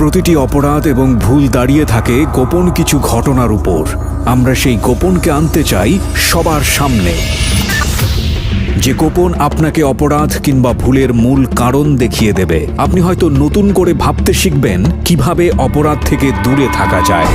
প্রতিটি অপরাধ এবং ভুল দাঁড়িয়ে থাকে গোপন কিছু ঘটনার উপর। আমরা সেই গোপনকে আনতে চাই সবার সামনে, যে গোপন আপনাকে অপরাধ কিংবা ভুলের মূল কারণ দেখিয়ে দেবে। আপনি হয়তো নতুন করে ভাবতে শিখবেন কিভাবে অপরাধ থেকে দূরে থাকা যায়।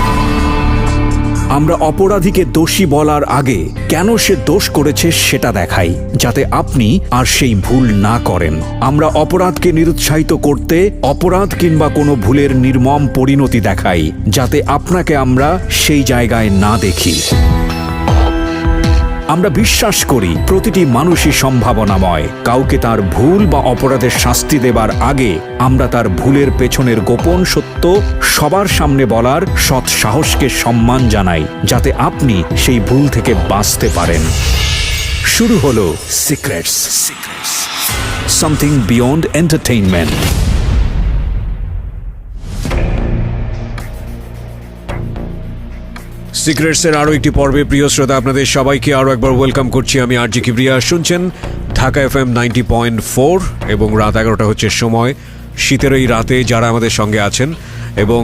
আমরা অপরাধীকে দোষী বলার আগে কেন সে দোষ করেছে সেটা দেখাই, যাতে আপনি আর সেই ভুল না করেন। আমরা অপরাধকে নিরুৎসাহিত করতে অপরাধ কিংবা কোনো ভুলের নির্মম পরিণতি দেখাই, যাতে আপনাকে আমরা সেই জায়গায় না দেখি। আমরা বিশ্বাস করি প্রতিটি মানুষই সম্ভাবনাময়। কাউকে তার ভুল বা অপরাধের শাস্তি দেবার আগে আমরা তার ভুলের পেছনের গোপন সত্য সবার সামনে বলার সৎ সাহসকে সম্মান জানাই, যাতে আপনি সেই ভুল থেকে বাঁচতে পারেন। শুরু হলো সিক্রেটস, সামথিং বিয়ন্ড এন্টারটেইনমেন্ট। সিক্রেটসের আরও একটি পর্বে প্রিয় শ্রোতা আপনাদের সবাইকে আরও একবার ওয়েলকাম করছি। আমি আরজি কিবরিয়া। শুনছেন ঢাকা FM 90.4 এবং রাত 11টা হচ্ছে সময়। শীতের এই রাতে যারা আমাদের সঙ্গে আছেন এবং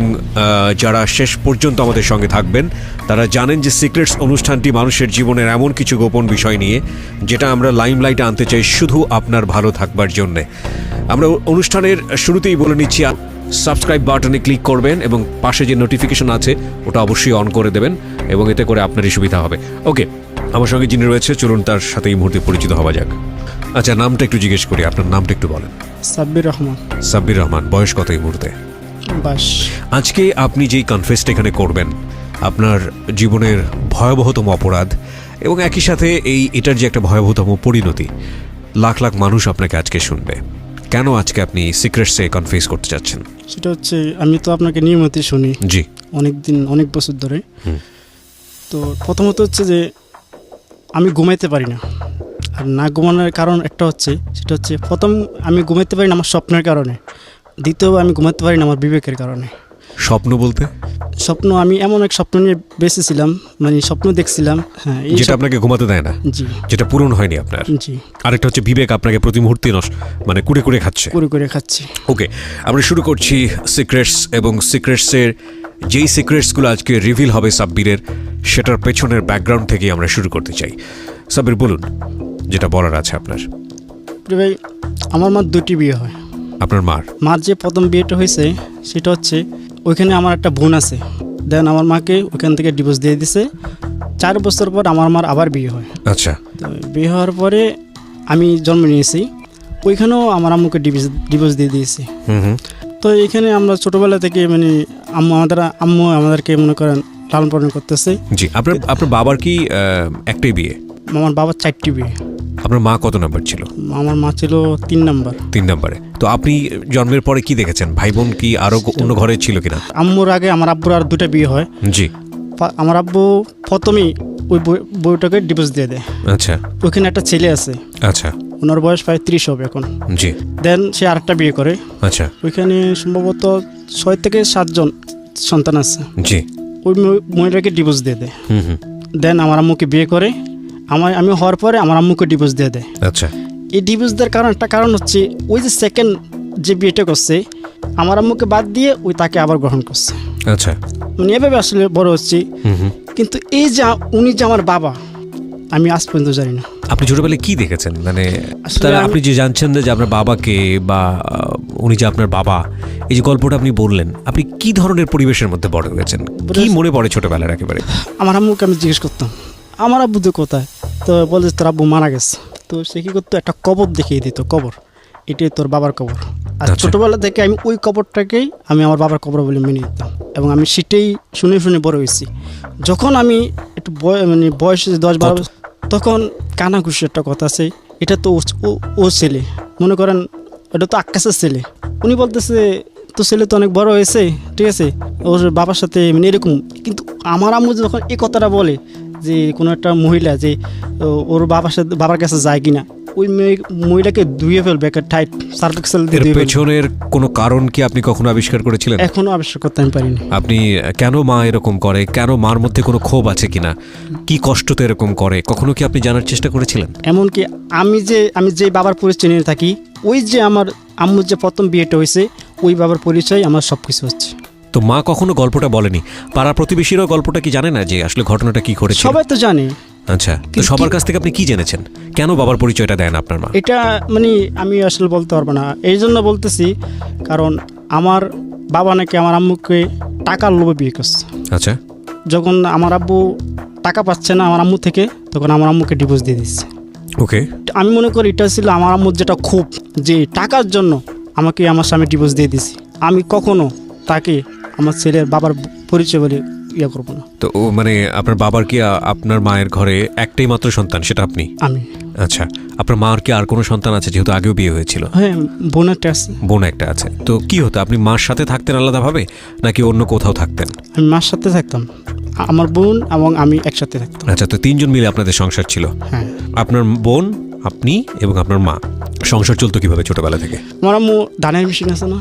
যারা শেষ পর্যন্ত আমাদের সঙ্গে থাকবেন, তারা জানেন যে সিক্রেটস অনুষ্ঠানটি মানুষের জীবনের এমন কিছু গোপন বিষয় নিয়ে যেটা আমরা লাইমলাইটে আনতে চাই শুধু আপনার ভালো থাকবার জন্যে। আমরা অনুষ্ঠানের শুরুতেই বলে নিচ্ছি, সাবস্ক্রাইব বাটনে ক্লিক করবেন এবং পাশে যে নোটিফিকেশন আছে ওটা অবশ্যই অন করে দেবেন এবং এতে করে আপনারই সুবিধা হবে। ওকে, আমার সঙ্গে যিনি রয়েছে চলুন তার সাথে এই মুহূর্তে পরিচিত হওয়া যাক। আচ্ছা, নামটা একটু জিজ্ঞেস করি, আপনার নামটা একটু বলেন। সাব্বির রহমান। সাব্বির রহমান, বয়স কত এই মুহূর্তে? 22। আজকে আপনি যেই কনফেসটা এখানে করবেন, আপনার জীবনের ভয়াবহতম অপরাধ এবং একই সাথে এটার যে একটা ভয়াবহতম পরিণতি, লাখ লাখ মানুষ আপনাকে আজকে শুনবে। কেন আজকে আপনি সিক্রেটসে কনফেস করতে চাচ্ছেন? সেটা হচ্ছে, আমি তো আপনাকে নিয়মিত শুনি, জি, অনেক বছর ধরে। তো প্রথমত হচ্ছে যে আমি ঘুমাইতে পারি না। আর না ঘুমানোর কারণ একটা হচ্ছে, সেটা হচ্ছে প্রথম আমি ঘুমাইতে পারি না আমার স্বপ্নের কারণে, দ্বিতীয় আমি ঘুমাতে পারি না আমার বিবেকের কারণে। স্বপ্ন বলতে? স্বপ্ন, আমি এমন এক স্বপ্ন নিয়ে বেঁচেছিলাম, মানে স্বপ্ন দেখছিলাম, হ্যাঁ, যেটা আপনাকে ঘুমাতে দেয় না। জি, যেটা পূরণ হয়নি আপনার। জি। আরেকটা হচ্ছে বিবেক আপনাকে প্রতি মুহূর্তে মানে কুড়ে কুড়ে খাচ্ছে। ওকে, আমরা শুরু করছি সিক্রেটস, এবং সিক্রেটসের যেই সিক্রেটসগুলো আজকে রিভিল হবে সাব্বিরের, সেটার পেছনের ব্যাকগ্রাউন্ড থেকেই আমরা শুরু করতে চাই। সাব্বির, বলুন যেটা বলার আছে আপনার। ভাই, আমার মার 2টি বিয়ে হয়। আপনার মার যে প্রথম বিয়েটা হয়েছে সেটা হচ্ছে, ওইখানে আমার একটা বোন আছে। দেন আমার মাকে ওইখান থেকে ডিভোর্স দিয়ে দিছে। 4 বছর পর আমার মার আবার বিয়ে হয়। আচ্ছা। তো বিয়ে হওয়ার পরে আমি জন্ম নিয়েছি, ওইখানেও আমার আম্মুকে ডিভোর্স দিয়ে দিয়েছি। তো এখানে আমরা ছোটোবেলা থেকে মানে আম্মু আমাদেরকে মনে করেন লালন পালন করতেছে। জি। আপনার বাবার কি একটাই বিয়ে? আমার বাবার 4টি বিয়ে। আপনার মা কত নাম্বার ছিল? আমার মা ছিল 3 নাম্বার। 3 নাম্বারে। তো আপনি জন্মের পরে কি দেখেছেন? ভাই বোন কি আরো অন্য ঘরে ছিল কিনা? আম্মুর আগে আমার আব্বুর আর 2টা বিয়ে হয়। জি। আমার আব্বু প্রথমেই ওই বউটাকে ডিভোর্স দিয়ে দেয়। আচ্ছা। ওইখানে একটা ছেলে আছে। আচ্ছা। ওনার বয়স প্রায় 30 হবে এখন। জি। দেন সে আরেকটা বিয়ে করে। আচ্ছা। ওইখানে সম্ভবত 6 থেকে 7 জন সন্তান আছে। জি। ওই মহিলাকে ডিভোর্স দিয়ে দেয়। দেন আমার আম্মুকে বিয়ে করে। আমি হওয়ার পরে আমার আম্মুকে ডিভোর্স দিয়ে দেয়। আচ্ছা। এই ডিভোর্স দেওয়ার কারণ হচ্ছে, ওই যে সেকেন্ড যে বিয়েটা করছে আমার আম্মুকে বাদ দিয়ে ওই তাকে আবার গ্রহণ করছে। আচ্ছা। মানে এভাবে আসলে বড় হচ্ছে। কিন্তু এই যে উনি যে আমার বাবা, আমি আজ পর্যন্ত জানি না। আপনি ছোটবেলায় কি দেখেছেন? মানে আপনি যে জানছেন যে আপনার বাবাকে, বা উনি যে আপনার বাবা, এই যে গল্পটা আপনি বললেন, আপনি কি ধরনের পরিবেশের মধ্যে বড় হয়েছেন? কি মনে পড়ে ছোটবেলার একেবারে? আমার আম্মুকে আমি জিজ্ঞেস করতাম, আমার আব্বু তো কোথায়? তো বলে তোর আব্বু মারা গেছে। তো সে কি করতো, একটা কবর দেখিয়ে দিত, কবর, এটাই তোর বাবার কবর। আর ছোটবেলা থেকে আমি ওই কবরটাকেই আমি আমার বাবার কবর বলে মেনে নিতাম, এবং আমি সেটাই শুনে শুনে বড় হয়েছি। যখন আমি একটু বয়স 10-12, তখন কানাঘুষি একটা কথা আছে, এটা তো ও ছেলে, মনে করেন এটা তো আকাশের ছেলে। উনি বলতেছে তো ছেলে তো অনেক বড় হয়েছে, ঠিক আছে, ওর বাবার সাথে মানে এরকম। কিন্তু আমার আম্মু যখন এই কথাটা বলে যে কোনো একটা মহিলা যে ওর বাবার কাছে যায় কিনা, ওই মহিলাকে ধুয়ে ফেলবে একটা টাইট সার্ফ এক্সেল দিয়ে। এর পেছনের কোনো কারণ কি আপনি কখনো আবিষ্কার করেছিলেন? এখনো আবিষ্কার করতে আমি পারিনি। আপনি কেন মা এরকম করে, কেন মার মধ্যে কোনো ক্ষোভ আছে কিনা, কি কষ্টতে এরকম করে, কখনো কি আপনি জানার চেষ্টা করেছিলেন? এমনকি আমি যে বাবার পরিচয় নিয়ে থাকি, ওই যে আমার আম্মুর যে প্রথম বিয়েটা হয়েছে, ওই বাবার পরিচয় আমার সব কিছু হচ্ছে। তো মা কখনো গল্পটা বলেনি? পাড়া প্রতিবেশীরাও গল্পটা কি জানে না যে আসলে ঘটনাটা কি ঘটেছিল? সবাই তো জানে। আচ্ছা, তো সবার কাছ থেকে আপনি কি জেনেছেন? কেন বাবার পরিচয়টা দেন আপনার মা? এটা মানে আমি আসলে বলতে পারবো না, এই জন্য বলতেছি কারণ আমার বাবা নাকি আমার আম্মুকে টাকার লোভে বিয়ে করছে। আচ্ছা, যখন আমার আব্বু টাকা পাচ্ছে না আমার আম্মু থেকে, তখন আমার আম্মুকে ডিভোর্স দিয়ে দিচ্ছে। ওকে। আমি মনে করি এটা ছিল আমার আম্মুর যেটা খুব, যে টাকার জন্য আমাকে আমার স্বামী ডিভোর্স দিয়ে দিছি। আমি কখনো তাকে আমার ছেলের বাবার পরিচয় বলে ইয়ে করবো না। তো ও মানে আপনার বাবার কি আপনার মায়ের ঘরে একটাই মাত্র সন্তান, সেটা আপনি? আমি। আচ্ছা, আপনার মার কি আর কোনো সন্তান আছে, যেহেতু আগেও বিয়ে হয়েছিল? হ্যাঁ, বোন একটা আছে। বোন একটা আছে। তো কি হতো, আপনি মার সাথে থাকতেন আলাদাভাবে নাকি অন্য কোথাও থাকতেন? আমি মার সাথে থাকতাম, আমার বোন এবং আমি একসাথে থাকতাম। আচ্ছা, তো তিনজন মিলে আপনাদের সংসার ছিল? হ্যাঁ। আপনার বোন, আপনি এবং আপনার মা। সংসার চলতো কিভাবে ছোটবেলা থেকে? আমার আম্মু ধানের মেশিন আছে না,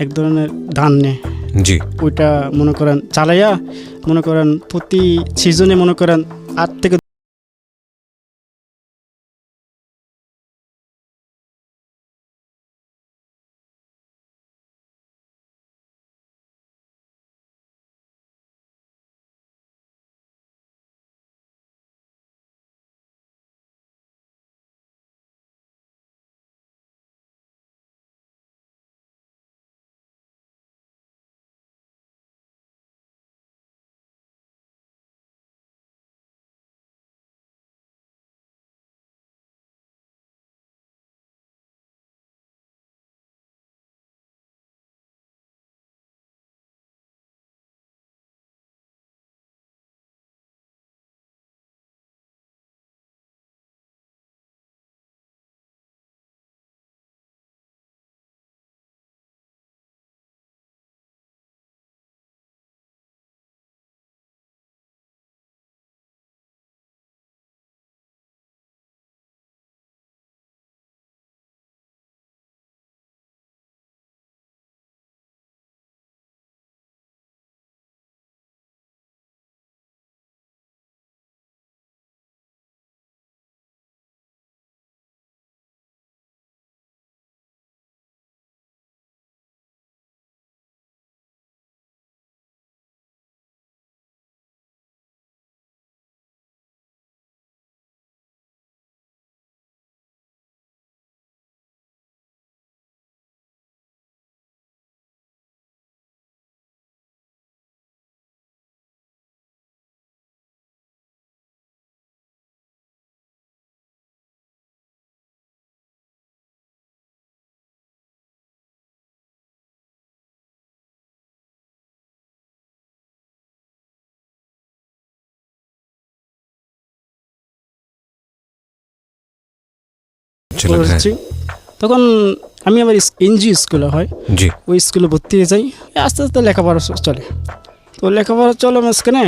এক ধরনের ধান নেয়, জি। ওইটা মনে করেন চালাইয়া মনে করেন প্রতি সিজনে মনে করেন 8 থেকে পড়ছি। তখন আমি আমার এনজি স্কুলে হয়, জি। ওই স্কুলে ভর্তি হয়ে যাই। আস্তে আস্তে লেখাপড়া চলে। তো লেখাপড়া চলে মাঝখানে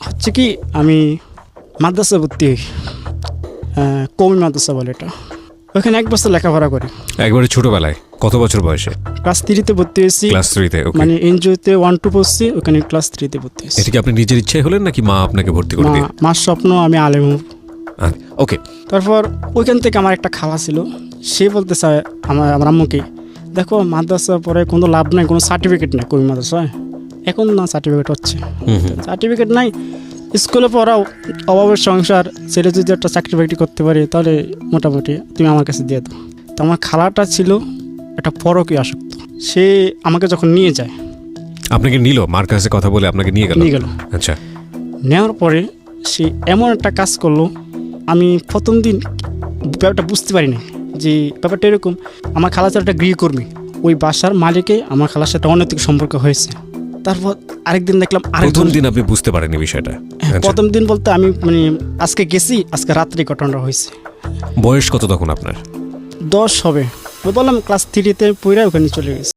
হচ্ছে কি আমি মাদ্রাসা ভর্তি হই, কৌমি মাদ্রাসা বলে এটা। ওইখানে 1 বছর লেখাপড়া করি। একবারে ছোটবেলায়? কত বছর বয়সে? ক্লাস 3-তে ভর্তি হয়েছি। ক্লাস 3-তে? ওকে। মানে এনজিওতে 1-2 পড়ছি, ওখানে ক্লাস 3-তে ভর্তি হয়েছি। এটা কি আপনি নিজের ইচ্ছায় হলেন নাকি মা আপনাকে ভর্তি করে দিলেন? মার স্বপ্ন আমি আলেম হব। ওকে। তারপর ওইখান থেকে আমার একটা খালা ছিল, সে বলতে চায় আমার আম্মুকে, দেখো মাদ্রাসা পরে কোনো লাভ নাই, কোনো সার্টিফিকেট নেই কবি মাদ্রাসায় এখন, না সার্টিফিকেট হচ্ছে, সার্টিফিকেট নাই, স্কুলে পড়াও, অভাবের সংসার, ছেলে যদি একটা চাকরি বাকরি করতে পারে তাহলে মোটামুটি তুমি আমার কাছে দিয়ে দাও। তো আমার খালাটা ছিল একটা পরকীয় আসক্ত, সে আমাকে যখন নিয়ে যায়। আপনাকে নিল? মার কাছে কথা বলে আপনাকে নিয়ে গেল? আচ্ছা। নেওয়ার পরে সে এমন একটা কাজ করলো, আমি প্রথম দিন ব্যাপারটা বুঝতে পারি না যে ব্যাপারটা এরকম। আমার খালা ছিল একটা গৃহকর্মী, ওই বাসার মালিকে আমার খালার সাথে অনৈতিক সম্পর্ক হয়েছে। তারপর আরেকদিন দেখলাম প্রথম দিন আপনি বুঝতে পারেননি বিষয়টা? প্রথম দিন বলতে আমি মানে আজকে গেছি, আজকে রাত্রে ঘটনাটা হয়েছে। বয়স কত তখন আপনার? 10 হবে, বললাম ক্লাস 3-তে পড়ে ওখানে চলে গেছে।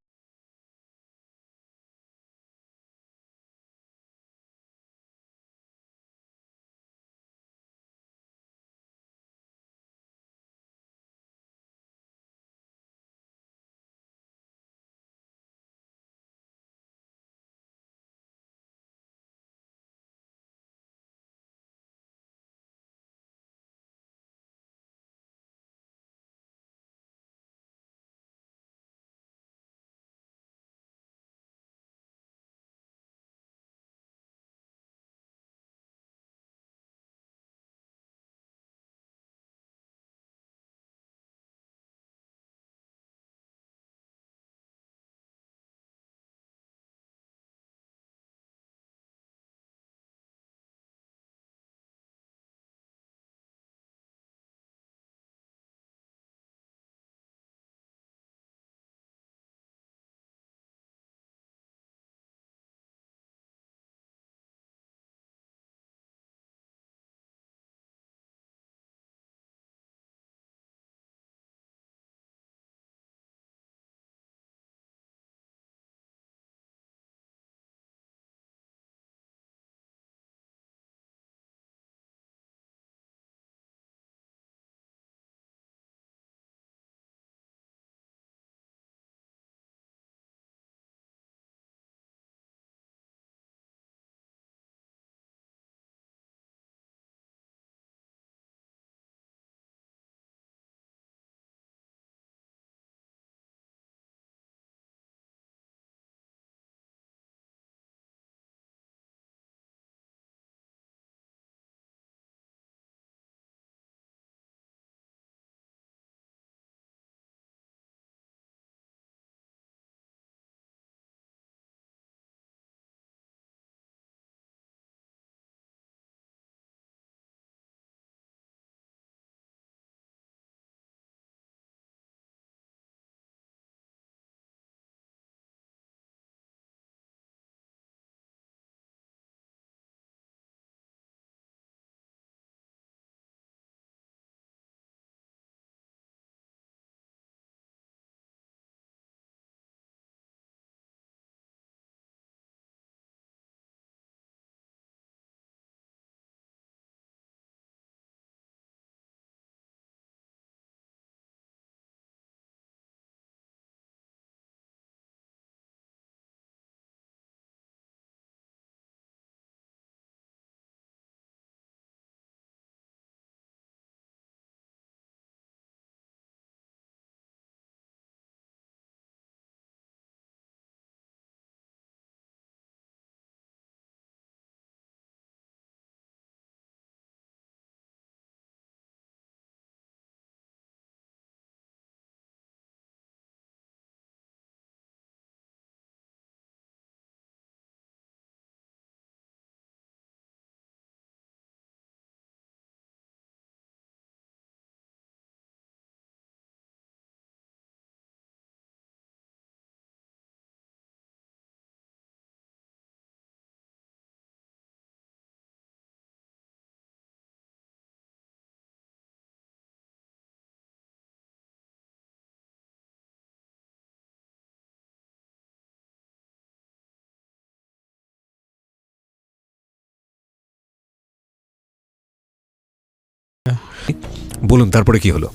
বলুন তারপরে কি হলো?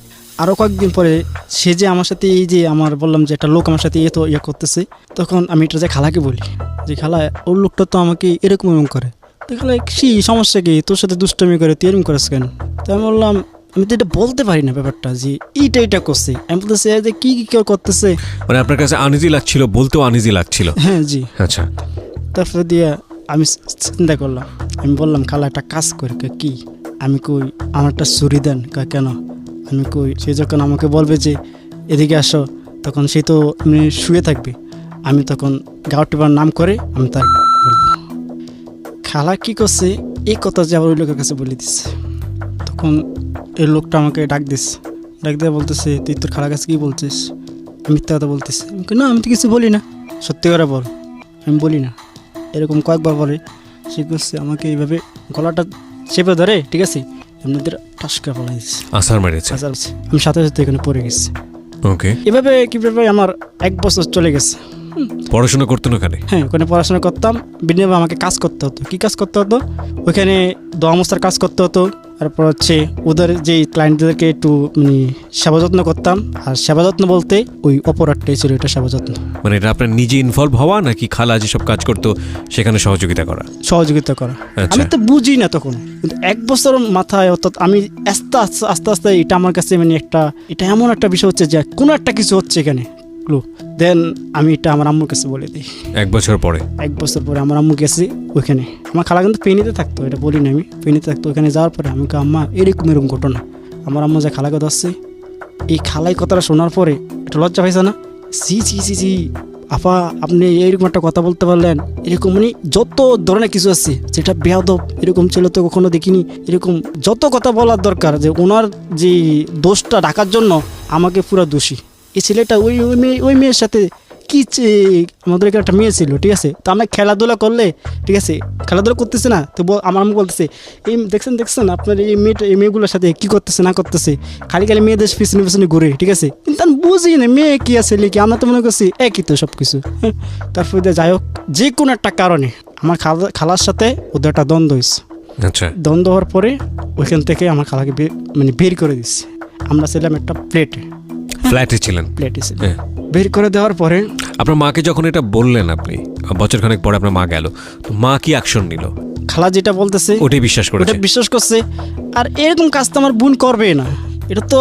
আরও কয়েকদিন পরে সে যে আমার সাথে এই যে আমার বললাম যে একটা লোক আমার সাথে তো ইয়ে করতেছে, তখন আমি এটা যে খালাকে বলি যে খালা ওর লোকটা তো আমাকে এরকম করে। তো খালা কি সমস্যা কি, তোর সাথে দুষ্টমি করে তুই এরকম করিস কেন? তো আমি বললাম আমি তো এটা বলতে পারি না ব্যাপারটা যে এইটা করছে। আমি বলতেছি যে কি কেউ করতেছে, মানে আপনার কাছে আনইজি লাগছিল, বলতেও আনইজি লাগছিল? হ্যাঁ জি। আচ্ছা। তারপরে দিয়ে আমি চিন্তা করলাম, আমি বললাম খালা একটা কাজ করি। কি? আমি কই আমার একটা ছুরি দেন। কেন? আমি কই সে যখন আমাকে বলবে যে এদিকে আসো, তখন সে তো এমনি শুয়ে থাকবে, আমি তখন গাও টিপার নাম করে আমি তার বলবো। খালা কি করছে এই কথা যে আবার ওই লোকের কাছে বলে দিচ্ছে। তখন এই লোকটা আমাকে ডাক দিয়ে বলতেছে তুই তোর খালার কাছে কী বলছিস? আমি মিথ্যা কথা বলতেছি। আমি কই, না আমি তো কিছু বলি না, সত্যি করে বল। আমি বলি না। এরকম কয়েকবার পরে সে করছে আমাকে এইভাবে গলাটা চেপে ধরে, ঠিক আছে, এমনিদের টাসকা ফেলাই দিচ্ছে, আসার মেরেছে। আমি সাথে সাথে এখানে পড়ে গেছি। ওকে। এভাবে কীভাবে আমার 1 বছর চলে গেছে। পড়াশোনা করতেন ওখানে? হ্যাঁ, ওখানে পড়াশোনা করতাম, বিনিময়ে আমাকে কাজ করতে হতো। কী কাজ করতে হতো? ওইখানে দোয়া মোছার কাজ করতে হতো। তারপর হচ্ছে ওদের যে ক্লায়েন্টদেরকে একটু সেবা যত্ন করতাম। আর সেবা যত্ন বলতে ওই অপরাধটাই ছিল, এটা সেবা যত্ন। মানে এটা আপনার নিজে ইনভলভ হওয়া নাকি খালা যেসব কাজ করতো সেখানে সহযোগিতা করা? সহযোগিতা করা। আমি তো বুঝি না তখন, কিন্তু 1 বছর মাথায়, অর্থাৎ আমি আস্তে আস্তে এটা আমার কাছে এটা এমন একটা বিষয় হচ্ছে যে কোনো একটা কিছু হচ্ছে এখানে। দেন আমি এটা আমার আম্মুর কাছে বলে দিই। 1 বছর পরে? 1 বছর পরে আমার আম্মু গেছে ওইখানে। আমার খালা কিন্তু ফেনীতে থাকতো, এটা বলি না আমি, ফেনীতে থাকতো। ওখানে যাওয়ার পরে আমি আম্মা এরকম ঘটনা। আমার আম্মু যে খালাকে ধরছে, এই খালাই কথাটা শোনার পরে একটু লজ্জা পাইছে না? জি আপা আপনি এরকম একটা কথা বলতে পারলেন, এরকম যত ধরনের কিছু আছে যেটা বেয়াদব, এরকম ছিল তো কখনো দেখিনি। এরকম যত কথা বলার দরকার যে ওনার যে দোষটা ঢাকার জন্য আমাকে পুরো দোষী। এই ছেলেটা ওই মেয়ের সাথে কি, আমাদের এখানে একটা মেয়ে ছিল, ঠিক আছে, তো আমরা খেলাধুলা করলে, ঠিক আছে, খেলাধুলা করতেছে না তো আমার আম্মু বলতেছে এই দেখছেন আপনার এই মেয়েগুলোর সাথে কি করতেছে না করতেছে, খালি মেয়েদের পিছনে ঘুরে, ঠিক আছে। কিন্তু আমি বুঝি না মেয়ে কি আছে কি, আমরা তো মনে করছি একই তো সব কিছু। হ্যাঁ, তারপরে যাই হোক, যে কোনো একটা কারণে আমার খালার সাথে ওদের একটা দ্বন্দ্ব হয়েছে। আচ্ছা। দ্বন্দ্ব হওয়ার পরে ওইখান থেকে আমার খালাকে বের করে দিচ্ছে। আমরা ছিলাম একটা ফ্ল্যাটে ছিলেন? ফ্ল্যাটে ছিলাম। বের করে দেওয়ার পরে আপনার মাকে যখন এটা বললেন, আপনি বছরখানেক পরে আপনার মা গেল, তো মা কি অ্যাকশন নিল? খালা যেটা বলতেছে ওটাই বিশ্বাস করছে। আর এরকম কাজ তো আমার বোন করবে না, এটা তো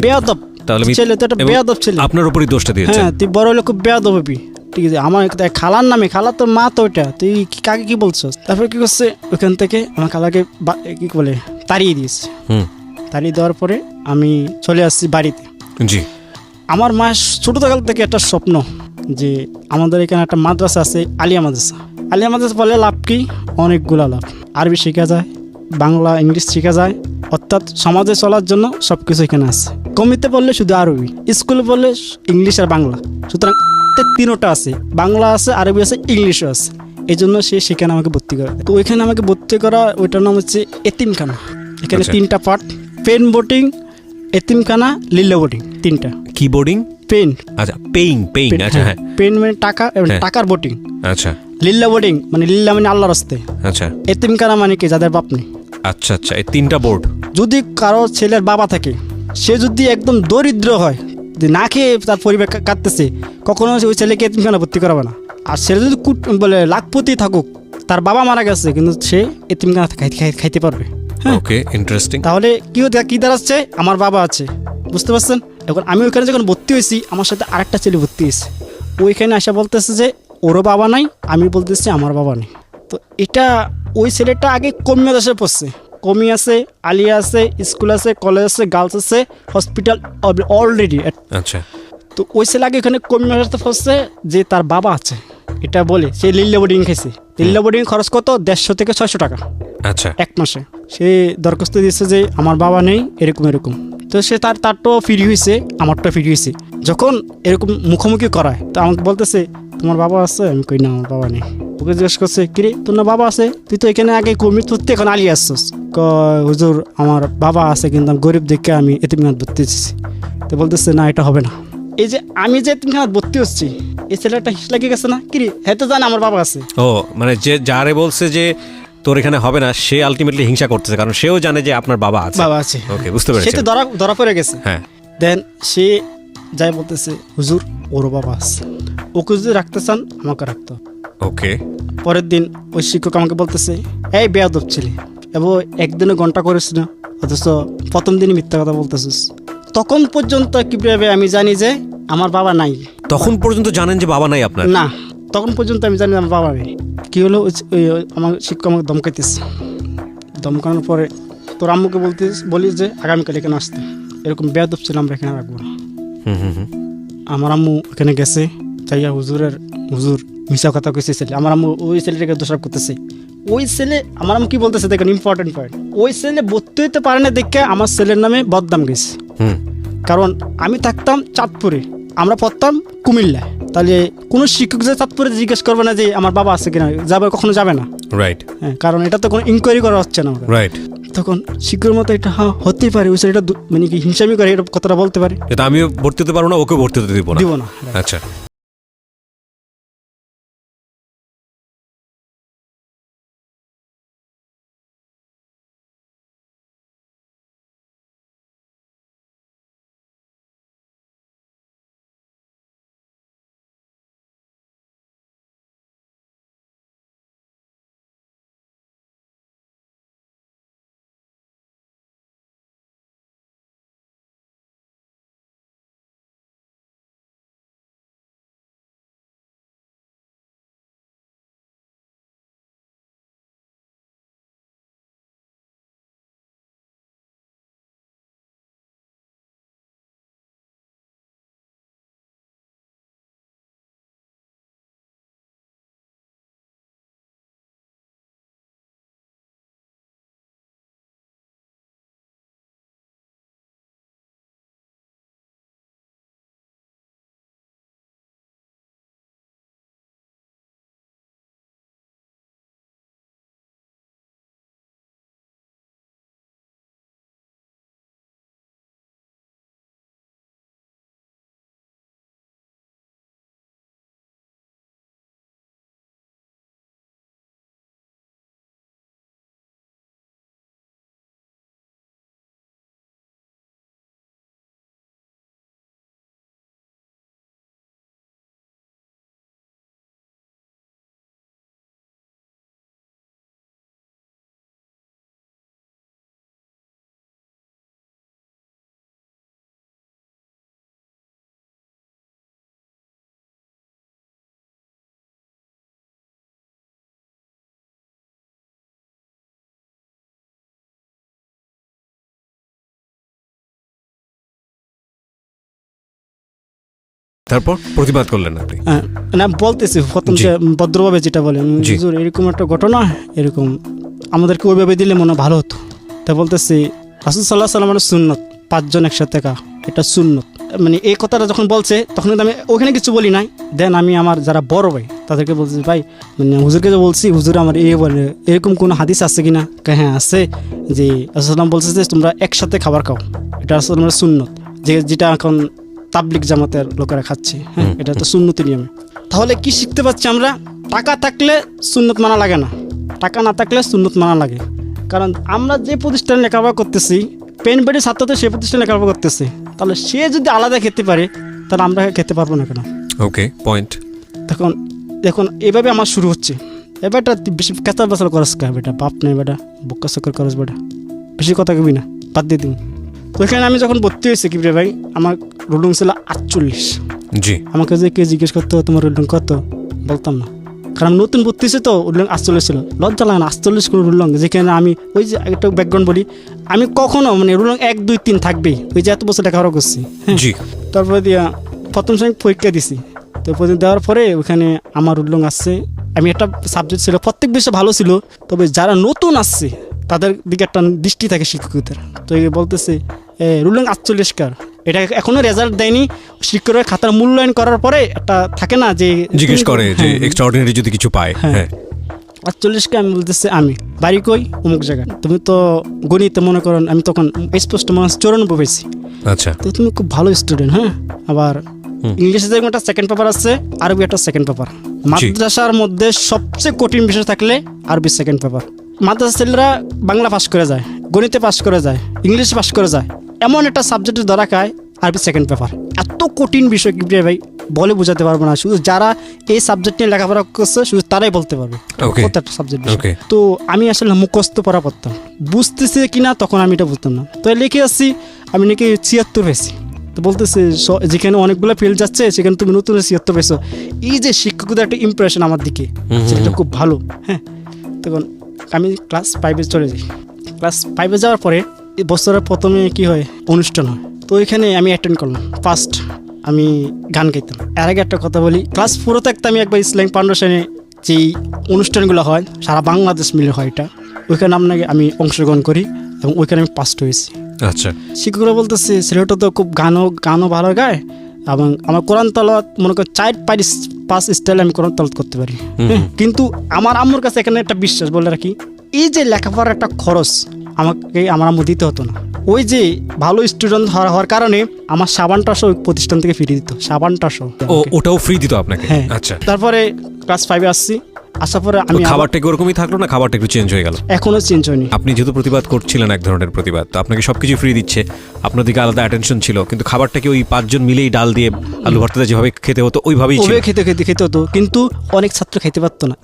বেয়াদব ছেলে, তো একটা বেয়াদব ছেলে। আপনার উপরই দোষটা দিয়েছে। হ্যাঁ, তুই বড় হলে খুব বেয়াদব হবি, ঠিক আছে। আমার খালার নামে, খালা তো মা তো ওইটা, তুই কাকে কি বলছস? তারপরে কি করছে, ওইখান থেকে আমার খালাকে কি বলে তাড়িয়ে দিয়েছে। তাড়িয়ে দেওয়ার পরে আমি চলে আসছি বাড়িতে। জি। আমার মা ছোটকাল থেকে একটা স্বপ্ন যে আমাদের এখানে একটা মাদ্রাসা আছে, আলিয়া মাদ্রাসা বলে লাভ কি? অনেকগুলো লাভ। আরবি শেখা যায়, বাংলা ইংলিশ শেখা যায়, অর্থাৎ সমাজে চলার জন্য সব কিছু এখানে আছে। কমিতে পড়লে শুধু আরবি, স্কুলে পড়লে ইংলিশ আর বাংলা, সুতরাং 3টা আছে, বাংলা আছে, আরবি আছে, ইংলিশও আছে। এই জন্য সেখানে আমাকে ভর্তি করে। তো ওইখানে আমাকে ভর্তি করা, ওইটার নাম হচ্ছে এতিমখানা। এখানে 3টা পার্ট: পেন বোর্ডিং, এতিমখানা, লিল্লা বোর্ডিং, 3টা। কি বোর্ডিং? পেন। আচ্ছা, পেইং। আচ্ছা, হ্যাঁ, পেন মানে টাকা, এবং টাকার বোর্ডিং। আচ্ছা। লিল্লা বোর্ডিং মানে লিল্লা মানে আল্লাহর রাস্তে। আচ্ছা। এতিমখানা মানে কি, যাদের বাপ নেই। আচ্ছা, এই 3টা বোর্ড। যদি কারো ছেলের বাবা থাকে, সে যদি একদম দরিদ্র হয়, না খেয়ে তার পরিবার কাটতেছে, কখনো ওই ছেলেকে এতিমখানা ভর্তি করাবে না। আর ছেলে যদি বলে লাখপতি থাকুক, তার বাবা মারা গেছে, কিন্তু সে এতিমখানা খাইতে পারবে। ওকে, ইন্টারেস্টিং। তাহলে কি দাঁড়াচ্ছে, আমার বাবা আছে, বুঝতে পারছেন? এখন আমি ওইখানে যখন ভর্তি হয়েছি, আমার সাথে আরেকটা ছেলে ভর্তি হয়েছে। ওইখানে আসা বলতেছে যে ওরও বাবা নাই, আমি বলতেছি আমার বাবা নেই। তো এটা ওই ছেলেটা আগে কমিয়া দেশে পড়ছে, কমি আছে, আলিয়া আছে, স্কুল আছে, কলেজ আছে, গার্লস আছে, হসপিটাল অলরেডি। আচ্ছা। তো ওই ছেলে আগে ওখানে কমিয়া দেশে পড়ছে যে তার বাবা আছে, এটা বলে সে লিল্লা বোর্ডিং খাইছে। লিল্লা বোর্ডিং খরচ কত? 150 থেকে 600 টাকা। আচ্ছা। 1 মাসে সে দরখাস্ত দিয়েছে যে আমার বাবা নেই, এরকম। তো সে তারটাও ফ্রি হয়েছে, আমারটাও ফ্রি হয়েছে। যখন এরকম মুখোমুখি করায়, তো আমাকে বলতেছে তোমার বাবা আছে? আমি কই না, আমার বাবা নেই। ওকে জিজ্ঞেস করছে কিরে তোর না বাবা আছে, তুই তো এখানে আগে কমি ধরতে, এখন আলিয়ে আসছিস। হুজুর আমার বাবা আছে, কিন্তু আমি গরিব দেখে আমি এতিমখানাত ভর্তি হচ্ছি। তো বলতেছে না, এটা হবে না। এই যে আমি যে এতিমখানাত ভর্তি হচ্ছি, এই ছেলেটা হিস লাগিয়ে গেছে না, কিরে হ্যাঁ তো জানে আমার বাবা আছে। ও মানে যে যারে বলছে যে তোর এখানে হবে না, সে আলটিমেটলি হিংসা করতেছে, কারণ সেও জানে যে আপনার বাবা আছে। বাবা আছে, ওকে, বুঝতে সে পেরেছি। তো ধরা পড়ে গেছে। হ্যাঁ, দেন সে যাই বলতেছে, হুজুর ওর বাবা আছে, ওকে যদি রাখতে চান আমাকে রাখতে হবে। ওকে। পরের দিন ওই শিক্ষক আমাকে বলতেছে, এই বেয়াদব ছেলে, এবং একদিনে ঘন্টা করিস না, অথচ প্রথম দিনই মিথ্যা কথা বলতেছিস। তখন পর্যন্ত কিভাবে আমি জানি যে আমার বাবা নাই। তখন পর্যন্ত জানেন যে বাবা নাই আপনার? না, তখন পর্যন্ত আমি জানি আমার বাবা নেই। কী হলো, আমার শিক্ষক আমাকে ধমকাইতেছে। ধমকানোর পরে তোর আম্মুকে বলিস যে আগামীকাল এখানে আসতে, এরকম বেয়াদব ছিল আমরা এখানে রাখবো না। আমার আম্মু এখানে গেছে, চাইয়া হুজুর মিশা কথা কইছে ছেলে। আমার আম্মু ওই ছেলেটাকে দোষারোপ করতেছে। ওই ছেলে, আমার আম্মু কি বলতেছে দেখেন, ইম্পর্টেন্ট পয়েন্ট, ওই ছেলে ভর্তি হইতে পারে না দেখে আমার ছেলের নামে বদনাম গেছে। কারণ আমি থাকতাম চাঁদপুরে, আমরা পড়তাম কুমিল্লায়, তাহলে কোনো শিক্ষক যে চাঁদপুরে জিজ্ঞেস করবে না যে আমার বাবা আছে কিনা, কখনো যাবে না। রাইট। হ্যাঁ, কারণ এটা তো কোনো ইনকোয়ারি করা হচ্ছে না। রাইট। তখন শিক্ষকের মতো এটা হতেই পারে, ওই ছেলেটা মানে কি হিংসামি করে, এটা কথাটা বলতে পারে। এটা আমিও ভর্তি হতে পারবো না, ওকে ভর্তি হতে দিব না। আচ্ছা। তারপর প্রতিবাদ করলেন আপনি? না, বলতেছি প্রথম যে ভদ্রভাবে যেটা বলেন, হুজুর এরকম একটা ঘটনা, এরকম আমাদেরকে ওইভাবে দিলে মনে ভালো হতো। তা বলতেছি রাসূল সাল্লাল্লাহু আলাইহি ওয়াসাল্লামের সুন্নত 5 জন একসাথে থাকা, এটা সুন্নত। মানে এই কথাটা যখন বলছে তখন আমি ওখানে কিছু বলি নাই। দেন আমি আমার যারা বড় ভাই তাদেরকে বলছি, ভাই মানে হুজুরকে যে বলছি, হুজুর আমার বলে এরকম কোনো হাদিস আছে কিনা? হ্যাঁ আছে, যে রাসূলুল্লাহ বলছে যে তোমরা একসাথে খাবার খাও, এটা রাসূলের সুন্নত, যেটা এখন তাবলিগ জামাতের লোকেরা খাচ্ছে। হ্যাঁ, এটা তো সুন্নতি নিয়মে। তাহলে কি শিখতে পাচ্ছি আমরা? টাকা থাকলে সুন্নত মানা লাগে না, টাকা না থাকলে সুন্নত মানা লাগে। কারণ আমরা যে প্রতিষ্ঠানে লেখাপড়া করতেছি, পেন বেডি ছাত্রদের সেই প্রতিষ্ঠানে লেখাপড়া করতেছে, তাহলে সে যদি আলাদা খেতে পারে তাহলে আমরা খেতে পারবো না কেন? ওকে, পয়েন্ট। দেখুন এভাবে আমার শুরু হচ্ছে। এবারটা বেশি কেতার বছর খরচ খায় বেটা, বাপ নেই বেটা, বক্কা চক্কর খরচ বেটা, বেশি কথা কবি না, বাদ দিয়ে দিন। ওইখানে আমি যখন ভর্তি হয়েছি কি ভাই, আমার রুলং ছিল 48। জি। আমাকে যে কে জিজ্ঞেস করতো তোমার রুলং কত, বলতাম না, কারণ নতুন ভর্তি হয়েছে তো। রুলং 48 ছিল, লজ্জা লাগে না 48 কোনো রুলং, যেখানে আমি ওই যে একটা ব্যাকগ্রাউন্ড বলি, আমি কখনো মানে রুলং 1 2 3 থাকবেই, ওই যে এত বছর লেখাপড়া করছি। জি। তারপরে দিয়া প্রথম সময় পরীক্ষা দিছি, তো পরীক্ষা দেওয়ার পরে ওখানে আমার রুলং আসছে। আমি একটা সাবজেক্ট ছিল, প্রত্যেক বিষয় ভালো ছিল, তবে যারা নতুন আসছে তাদের দিকে একটা দৃষ্টি থাকে শিক্ষকদের। তো বলতেছে রুলং 48 কার, এটা এখনো রেজাল্ট দেয়নি। শিক্ষকের খাতার মূল্যায়ন করার পরে একটা থাকে না যে জিজ্ঞেস করে যে এক্সট্রাঅর্ডিনারি যদি কিছু পায়। হ্যাঁ, 48কে আমি বলতেছি আমি বাড়ি কই অমুক জায়গায়, তুমি তো গণিতে মনে করেন আমি তখন স্পষ্ট মনে 94 পেয়েছি। আচ্ছা, তো তুমি খুব ভালো স্টুডেন্ট। হ্যাঁ, আবার ইংলিশে যেরকম একটা সেকেন্ড পেপার আছে, আরবি একটা সেকেন্ড পেপার। মাদ্রাসার মধ্যে সবচেয়ে কঠিন বিষয় থাকলে আরবি সেকেন্ড পেপার, মাদ্রাসা ছেলেরা বাংলা পাস করে যায়, গণিতে পাস করে যায়, ইংলিশ পাস করে যায়, এমন একটা সাবজেক্টে ধরা খায় আরবি সেকেন্ড পেপার। এত কঠিন বিষয় কিপ্রিয়া ভাই বলে বোঝাতে পারবো না, শুধু যারা এই সাবজেক্ট নিয়ে লেখাপড়া করছে শুধু তারাই বলতে পারবে প্রত্যেকটা সাবজেক্ট। তো আমি আসলে মুখস্থ পড়া পড়তাম, বুঝতেছি কিনা তখন আমি এটা বুঝতাম না। তো লিখে আসছি আমি নাকি 76 পেয়েছি। তো বলতেছে যেখানে অনেকগুলো ফেল যাচ্ছে সেখানে তুমি নতুন 76 পেয়েছো। এই যে শিক্ষকদের একটা ইমপ্রেশন আমার দিকে, সেটা খুব ভালো। হ্যাঁ, তখন আমি ক্লাস 5-এ চলে যাই। ক্লাস 5-এ যাওয়ার পরে বছরের প্রথমে কি হয়, অনুষ্ঠান হয়। তো ওইখানে আমি অ্যাটেন্ড করলাম। ফার্স্ট আমি গান গাইতাম। এর আগে একটা কথা বলি, ক্লাস 4-এ থাকতে আমি একবার ইসলামিক ফাউন্ডেশনে যেই অনুষ্ঠানগুলো হয় সারা বাংলাদেশ মিলে হয়, এটা ওইখানে আপনাকে আমি অংশগ্রহণ করি এবং ওইখানে আমি ফার্স্ট হয়েছি। আচ্ছা, শিক্ষকরা বলতেছে ছেলেটা তো খুব গানও ভালো গায় এবং আমার কোরআন তালাওয়াত মনে করেন 4-5 স্টাইলে আমি কোরআন তালাওয়াত করতে পারি। কিন্তু আমার আম্মুর কাছে এখানে একটা বিশ্বাস বলে রাখি, এই যে লেখাপড়ার একটা খরচ আমাকে আমার আম্মু দিতে হতো না। ওই যে ভালো স্টুডেন্ট হওয়ার কারণে আমার সাবানটা ওই প্রতিষ্ঠান থেকে ফ্রি দিত, সাবানটা ওটাও ফ্রি দিত আপনাকে? হ্যাঁ। আচ্ছা, তারপরে ক্লাস 5-এ আসছি, আসার পরে আমি খাবারটা ওরকমই থাকলো না খাবারটা একটু চেঞ্জ হয়ে গেল? এখনো চেঞ্জ হয়নি। আপনি যেহেতু প্রতিবাদ করছিলেন এক ধরনের প্রতিবাদ, তো আপনাকে সবকিছু ফ্রি দিচ্ছে, আপনার দিকে আলাদা অ্যাটেনশন ছিল, কিন্তু খাবারটা কি ওই 5 জন মিলেই ডাল দিয়ে আলু ভর্তাটা যেভাবে খেতে হতো ওইভাবেই ছিল? খেতে হতো, কিন্তু অনেক ছাত্র খেতে পারতো না।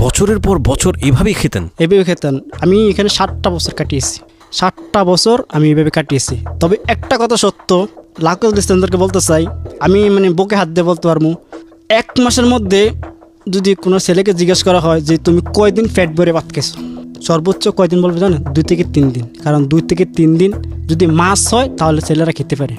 বছরের পর বছর এভাবেই খেতেন? এভাবে খেতেন। আমি এখানে 7টা বছর কাটিয়েছি, 7টা বছর আমি এভাবে কাটিয়েছি। তবে একটা কথা সত্য, লাকুল ইসলামদেরকে বলতে চাই, আমি মানে বুকে হাত দিয়ে বলতে পারবো, 1 মাসের মধ্যে যদি কোনো ছেলেকে জিজ্ঞেস করা হয় যে তুমি কয়দিন পেট ভরে ভাত খেয়েছো, সর্বোচ্চ কয়দিন বলবে জানেন? 2 থেকে 3 দিন। কারণ 2 থেকে 3 দিন যদি মাছ হয় তাহলে ছেলেরা খেতে পারে।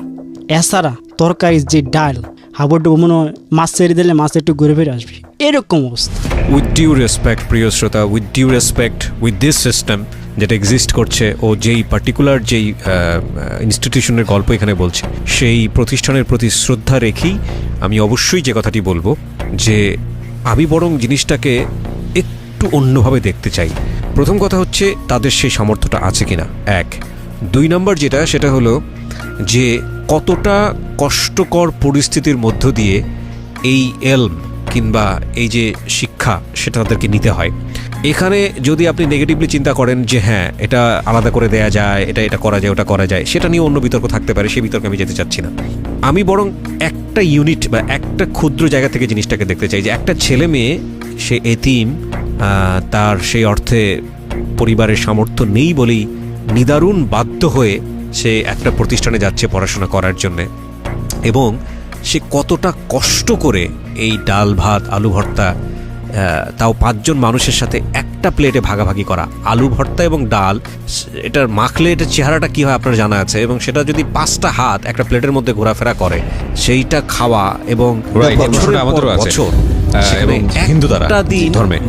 এছাড়া তরকারি যে ডাল হাবুডুবু মনে হয় মাছ ছেড়ে দিলে মাছ একটু ঘুরে ফিরে আসবে, এরকম অবস্থা। উইথ ডিউ রেসপেক্ট প্রিয় শ্রোতা, with due respect, with this system যেটা এক্সিস্ট করছে ও যেই পার্টিকুলার যেই ইনস্টিটিউশনের গল্প এখানে বলছে, সেই প্রতিষ্ঠানের প্রতি শ্রদ্ধা রেখেই আমি অবশ্যই যে কথাটি বলবো যে আমি বরং জিনিসটাকে একটু অন্যভাবে দেখতে চাই। প্রথম কথা হচ্ছে তাদের সেই সামর্থ্যটা আছে কিনা, 1। 2 নম্বর যেটা, সেটা হলো যে কতটা কষ্টকর পরিস্থিতির মধ্য দিয়ে এই এলম কিংবা এই যে শিক্ষা সেটা তাদেরকে নিতে হয়। এখানে যদি আপনি নেগেটিভলি চিন্তা করেন যে হ্যাঁ এটা আলাদা করে দেয়া যায়, এটা করা যায়, ওটা করা যায়, সেটা নিয়ে অন্য বিতর্ক থাকতে পারে, সেই বিতর্কে আমি যেতে চাচ্ছি না। আমি বরং একটা ইউনিট বা একটা ক্ষুদ্র জায়গা থেকে জিনিসটাকে দেখতে চাই যে একটা ছেলে মেয়ে সে এতিম, তার সেই অর্থে পরিবারের সামর্থ্য নেই বলেই নিদারুণ বাধ্য হয়ে সে একটা প্রতিষ্ঠানে যাচ্ছে পড়াশোনা করার জন্যে, এবং সে কতটা কষ্ট করে এই ডাল ভাত আলু ভর্তা, তাও 5 জন মানুষের সাথে একটা প্লেটে ভাগাভাগি করা, আলু ভর্তা এবং ডাল, এটার মাখলে এটার চেহারাটা কী হয় আপনার জানা আছে, এবং সেটা যদি 5টা হাত একটা প্লেটের মধ্যে ঘোরাফেরা করে, সেইটা খাওয়া এবং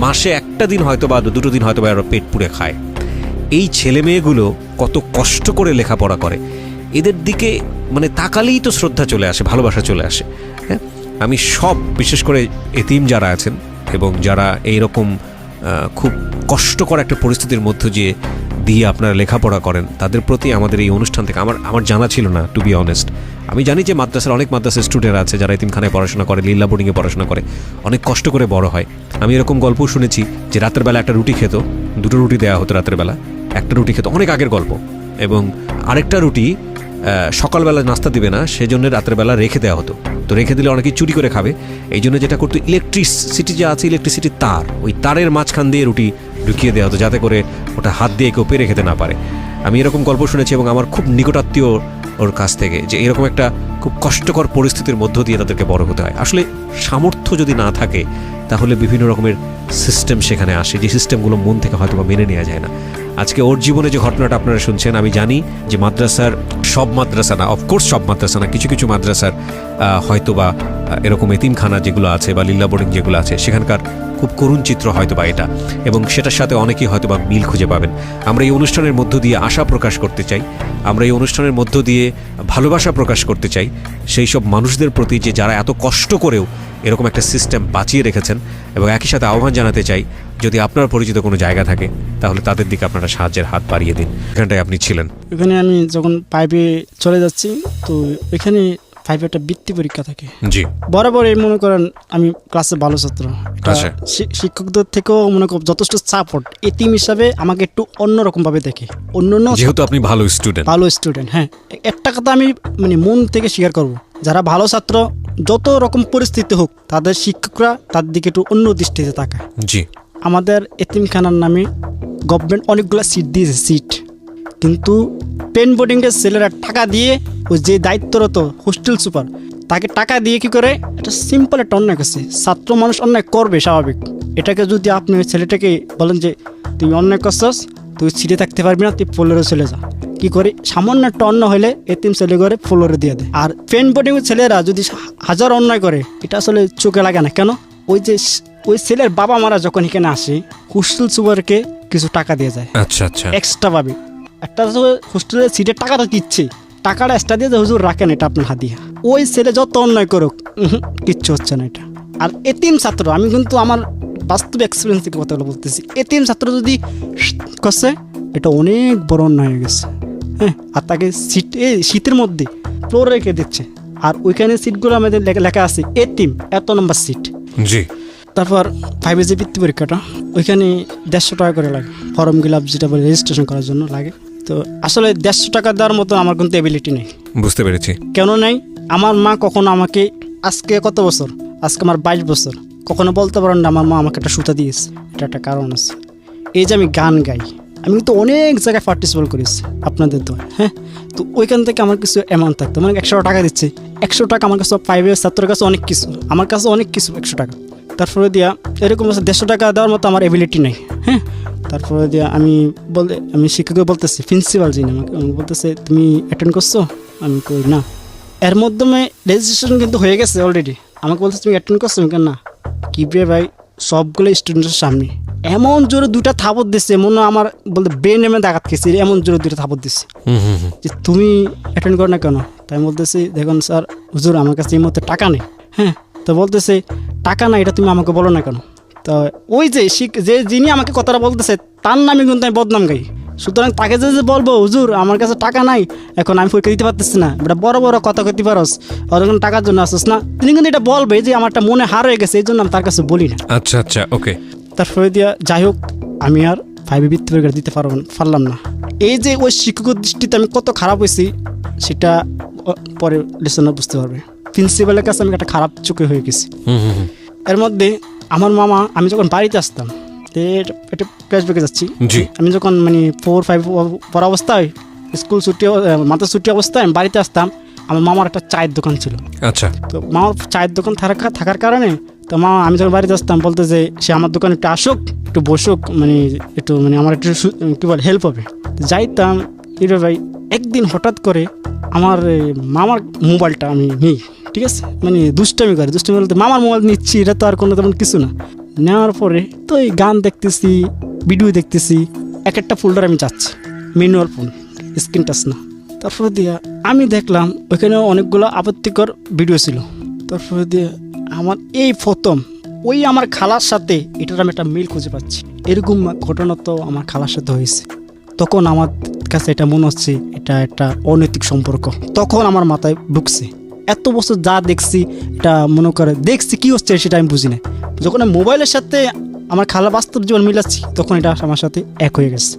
মাসে একটা দিন হয়তো বা 2 দিন হয়তো বা পেট পুড়ে খায়। এই ছেলে মেয়েগুলো কত কষ্ট করে লেখাপড়া করে, এদের দিকে মানে তাকালেই তো শ্রদ্ধা চলে আসে, ভালোবাসা চলে আসে। হ্যাঁ, আমি সব বিশেষ করে এতিম যারা আছেন এবং যারা এইরকম খুব কষ্টকর একটা পরিস্থিতির মধ্য দিয়ে আপনারা লেখাপড়া করেন, তাদের প্রতি আমাদের এই অনুষ্ঠান থেকে আমার জানা ছিল না, টু বি অনেস্ট। আমি জানি যে অনেক মাদ্রাসার স্টুডেন্ট আছে যারা এতিমখানায় পড়াশোনা করে, লীলা বোর্ডিংয়ে পড়াশোনা করে, অনেক কষ্ট করে বড় হয়। আমি এরকম গল্পও শুনেছি যে রাতের বেলা একটা রুটি খেত, 2টো রুটি দেওয়া হতো রাতের বেলা, একটা রুটি খেত, অনেক আগের গল্প, এবং আরেকটা রুটি সকালবেলা নাস্তা দিবে না, সেজন্য রাতের বেলা রেখে দেওয়া হতো। তো রেখে দিলে অনেকেই চুরি করে খাবে, এই জন্য যেটা করতো, ইলেকট্রিসিটি যে আছে, ইলেকট্রিসিটির তার, ওই তারের মাঝখান দিয়ে রুটি ঢুকিয়ে দেওয়া হতো যাতে করে ওটা হাত দিয়ে কেউ পেরে খেতে না পারে। আমি এরকম গল্প শুনেছি এবং আমার খুব নিকটাত্মীয় ওর কাছ থেকে, যে এরকম একটা খুব কষ্টকর পরিস্থিতির মধ্য দিয়ে তাদেরকে বড় হতে হয়। আসলে সামর্থ্য যদি না থাকে তাহলে বিভিন্ন রকমের সিস্টেম সেখানে আসে, যে সিস্টেমগুলো মন থেকে হয়তো বা মেনে নেওয়া যায় না। আজকে ওর জীবনে যে ঘটনাটা আপনারা শুনছেন, আমি জানি যে মাদ্রাসার সব মাদ্রাসা না, অফকোর্স সব মাদ্রাসা না, কিছু কিছু মাদ্রাসার হয়তো বা এরকম এতিমখানা যেগুলো আছে বা লীলা বোর্ডিং যেগুলো আছে, সেখানকার খুব করুণ চিত্র হয়তো বা এটা, এবং সেটার সাথে অনেকেই হয়তো বা মিল খুঁজে পাবেন। আমরা এই অনুষ্ঠানের মধ্য দিয়ে আশা প্রকাশ করতে চাই, আমরা এই অনুষ্ঠানের মধ্য দিয়ে ভালোবাসা প্রকাশ করতে চাই সেই সব মানুষদের প্রতি যে যারা এত কষ্ট করেও এরকম একটা সিস্টেম বাঁচিয়ে রেখেছেন, এবং একই সাথে আহ্বান জানাতে চাই যদি আপনার পরিচিত কোনো জায়গা থাকে তাহলে তাদের দিকে আপনারা সাহায্যের হাত বাড়িয়ে দিন। এখানটায় আপনি ছিলেন। এখানে আমি যখন 5-এ চলে যাচ্ছি, তো এখানে ফাইভে একটা বৃত্তি পরীক্ষা থাকে। জি। বরাবর এই মনে করেন আমি ক্লাসে ভালো ছাত্র, এটা আচ্ছা। শিক্ষকদের থেকেও মনে করেন যথেষ্ট সাপোর্ট, এতিম হিসাবে আমাকে একটু অন্যরকম ভাবে দেখে। অন্য যেহেতু আপনি ভালো স্টুডেন্ট। ভালো স্টুডেন্ট, হ্যাঁ। একটা কথা আমি মানে মন থেকে স্বীকার করব, যারা ভালো ছাত্র যত রকম পরিস্থিতি হোক তাদের শিক্ষকরা তার দিকে একটু অন্য দৃষ্টিতে তাকায়। জি। আমাদের এতিমখানার নামে গভর্নমেন্ট অনেকগুলো সিট দিয়েছে, সিট, কিন্তু পেন বোর্ডিংয়ের ছেলেরা টাকা দিয়ে ওই যে দায়িত্বরত হোস্টেল সুপার তাকে টাকা দিয়ে কি করে এটা সিম্পল একটা অন্যায় করছে। ছাত্র মানুষ অন্যায় করবে, স্বাভাবিক। এটাকে যদি আপনি ওই ছেলেটাকে বলেন যে তুই অন্যায় করছস, তুই ছিটে থাকতে পারবি না, তুই ফ্লোরে চলে যা, কি করে সামান্য একটা অন্য হলে এতিম ছেলে করে ফ্লোরে দিয়ে দেয়। আর পেন বোর্ডিংয়ের ছেলেরা যদি হাজার অন্যায় করে এটা আসলে চোখে লাগে না কেন? ওই যে ওই ছেলের বাবা মারা যখন এখানে আসে হোস্টেল সুপারকে কিছু টাকা দিয়ে যায়। আচ্ছা আচ্ছা। এক্সট্রা পাবে একটা হোস্টেলের সিটের টাকাটা দিচ্ছে, টাকাটা এক্সট্রা দিয়ে হুজুর রাখেন, এটা আপনার হাদিয়া। ওই ছেলে যত অন্যায় করুক কিচ্ছু হচ্ছে না এটা। আর এতিম ছাত্র, আমি কিন্তু আমার বাস্তব এক্সপিরিয়েন্স থেকে কথাগুলো বলতেছি, এতিম ছাত্র যদি করছে এটা অনেক বড় অন্যায় হয়ে গেছে, হ্যাঁ। আর তাকে শীতের মধ্যে ফ্লোর রেখে দিচ্ছে, আর ওইখানে সিটগুলো আমাদের লেখা আছে এতিম এত নম্বর সিট। জি। তারপর ফাইভে যে বৃত্তি পরীক্ষাটা, ওইখানে 150 টাকা করে লাগে, ফর্ম ফিল আপ যেটা বলে রেজিস্ট্রেশন করার জন্য লাগে। তো আসলে 150 টাকা দেওয়ার মতো আমার কিন্তু এবিলিটি নেই। বুঝতে পেরেছি। কেন নাই? আমার মা কখনো আমাকে, আজকে কত বছর, আজকে আমার 22 বছর, কখনো বলতে পারেন না আমার মা আমাকে একটা সুতা দিয়েছে। এটা একটা কারণ আছে। এই যে আমি গান গাই, আমি কিন্তু অনেক জায়গায় পার্টিসিপেট করেছি আপনাদের তো, হ্যাঁ। তো ওইখান থেকে আমার কিছু অ্যামাউন্ট থাকতো, মানে 100 টাকা দিচ্ছে। 100 টাকা আমার কাছে ফাইভের ছাত্রের কাছে অনেক কিছু, আমার কাছে অনেক কিছু 100 টাকা। তারপরে দিয়া এরকম 150 টাকা দেওয়ার মতো আমার এবিলিটি নেই, হ্যাঁ। তারপরে দিয়া আমি শিক্ষককে বলতেছি, প্রিন্সিপাল যিনি আমাকে বলতেছে তুমি অ্যাটেন্ড করছো? আমি কই না। এর মাধ্যমে রেজিস্ট্রেশন কিন্তু হয়ে গেছে অলরেডি। আমাকে বলতেছে তুমি অ্যাটেন্ড করছো? আমি কেন না। কি রে ভাই, সবগুলো স্টুডেন্টের সামনে এমন জোরে 2টা থাপড় দিচ্ছে, মনে হয় আমার বলতে ব্রেন এমে আঘাত খেয়েছি, এমন জোরে 2টা থাপড় দিচ্ছে যে তুমি অ্যাটেন্ড করো না কেন? তাই আমি বলতেছি দেখুন স্যার, হুজুর আমার কাছে এই মুহূর্তে টাকা নেই, হ্যাঁ। তো বলতেছে টাকা না, এটা তুমি আমাকে বলো না কেন? তো ওই যে যিনি আমাকে কথাটা বলতেছে তার নামে কিন্তু আমি বদনাম গাই। সুতরাং তাকে যে বলবো হুজুর আমার কাছে টাকা নাই, এখন আমি পরীক্ষা দিতে পারতেছি না, এটা বড় বড় কথা কইতে পারস, যখন টাকার জন্য আসছিস না, তিনি কিন্তু এটা বলবে যে আমারটা মনে হার হয়ে গেছে, এই জন্য আমি তার কাছে বলি না। আচ্ছা আচ্ছা, ওকে। তারপরে দিয়া যাই হোক, আমি আর ফাইভে বৃত্তি পরীক্ষা দিতে পারলাম না। এই যে ওই শিক্ষকের দৃষ্টিতে আমি কত খারাপ হয়েছি সেটা পরে লেসনে বুঝতে পারবে। প্রিন্সিপালের কাছে আমি একটা খারাপ চোখে হয়ে গেছি। এর মধ্যে আমার মামা, আমি যখন বাড়িতে আসতাম, এটা ফ্ল্যাশব্যাকে যাচ্ছি, আমি যখন মানে 4-5 পড়া অবস্থায়, স্কুল ছুটি মাথা ছুটি অবস্থায় আমি বাড়িতে আসতাম, আমার মামার একটা চায়ের দোকান ছিল। আচ্ছা। তো মামার চায়ের দোকান থাকার কারণে তো মামা, আমি যখন বাড়িতে আসতাম বলতে যে সে আমার দোকানে একটু আসুক, একটু বসুক, মানে আমার একটু কী বল হেল্প হবে। যাইতাম, হিরো ভাই একদিন হঠাৎ করে আমার মামার মোবাইলটা আমি নিই, ঠিক আছে, মানে দুষ্টামি বলতে মামার মোবাইল নিচ্ছি, এটা তো আর কোনো তেমন কিছু না। নেওয়ার পরে তো এই গান দেখতেছি, ভিডিও দেখতেছি, একটা ফোল্ডার আমি যাচ্ছি, ম্যানুয়াল ফোন, স্ক্রিন টাচ না। তারপরে দিয়া আমি দেখলাম ওইখানে অনেকগুলো আপত্তিকর ভিডিও ছিল। তারপরে দিয়ে আমার এই প্রথম ওই আমার খালার সাথে এটার আমি একটা মিল খুঁজে পাচ্ছি। এরকম ঘটনা তো আমার খালার সাথে হয়েছে। তখন আমার কাছে এটা মনে হচ্ছে এটা একটা অনৈতিক সম্পর্ক। তখন আমার মাথায় ঢুকছে, এত বছর যা দেখছি, এটা মনে করে দেখছি কি হচ্ছে সেটা আমি বুঝি না। যখন আমি মোবাইলের সাথে আমার খালা বাস্তব জীবন মিলাচ্ছি, তখন এটা আমার সাথে এক হয়ে গেছে।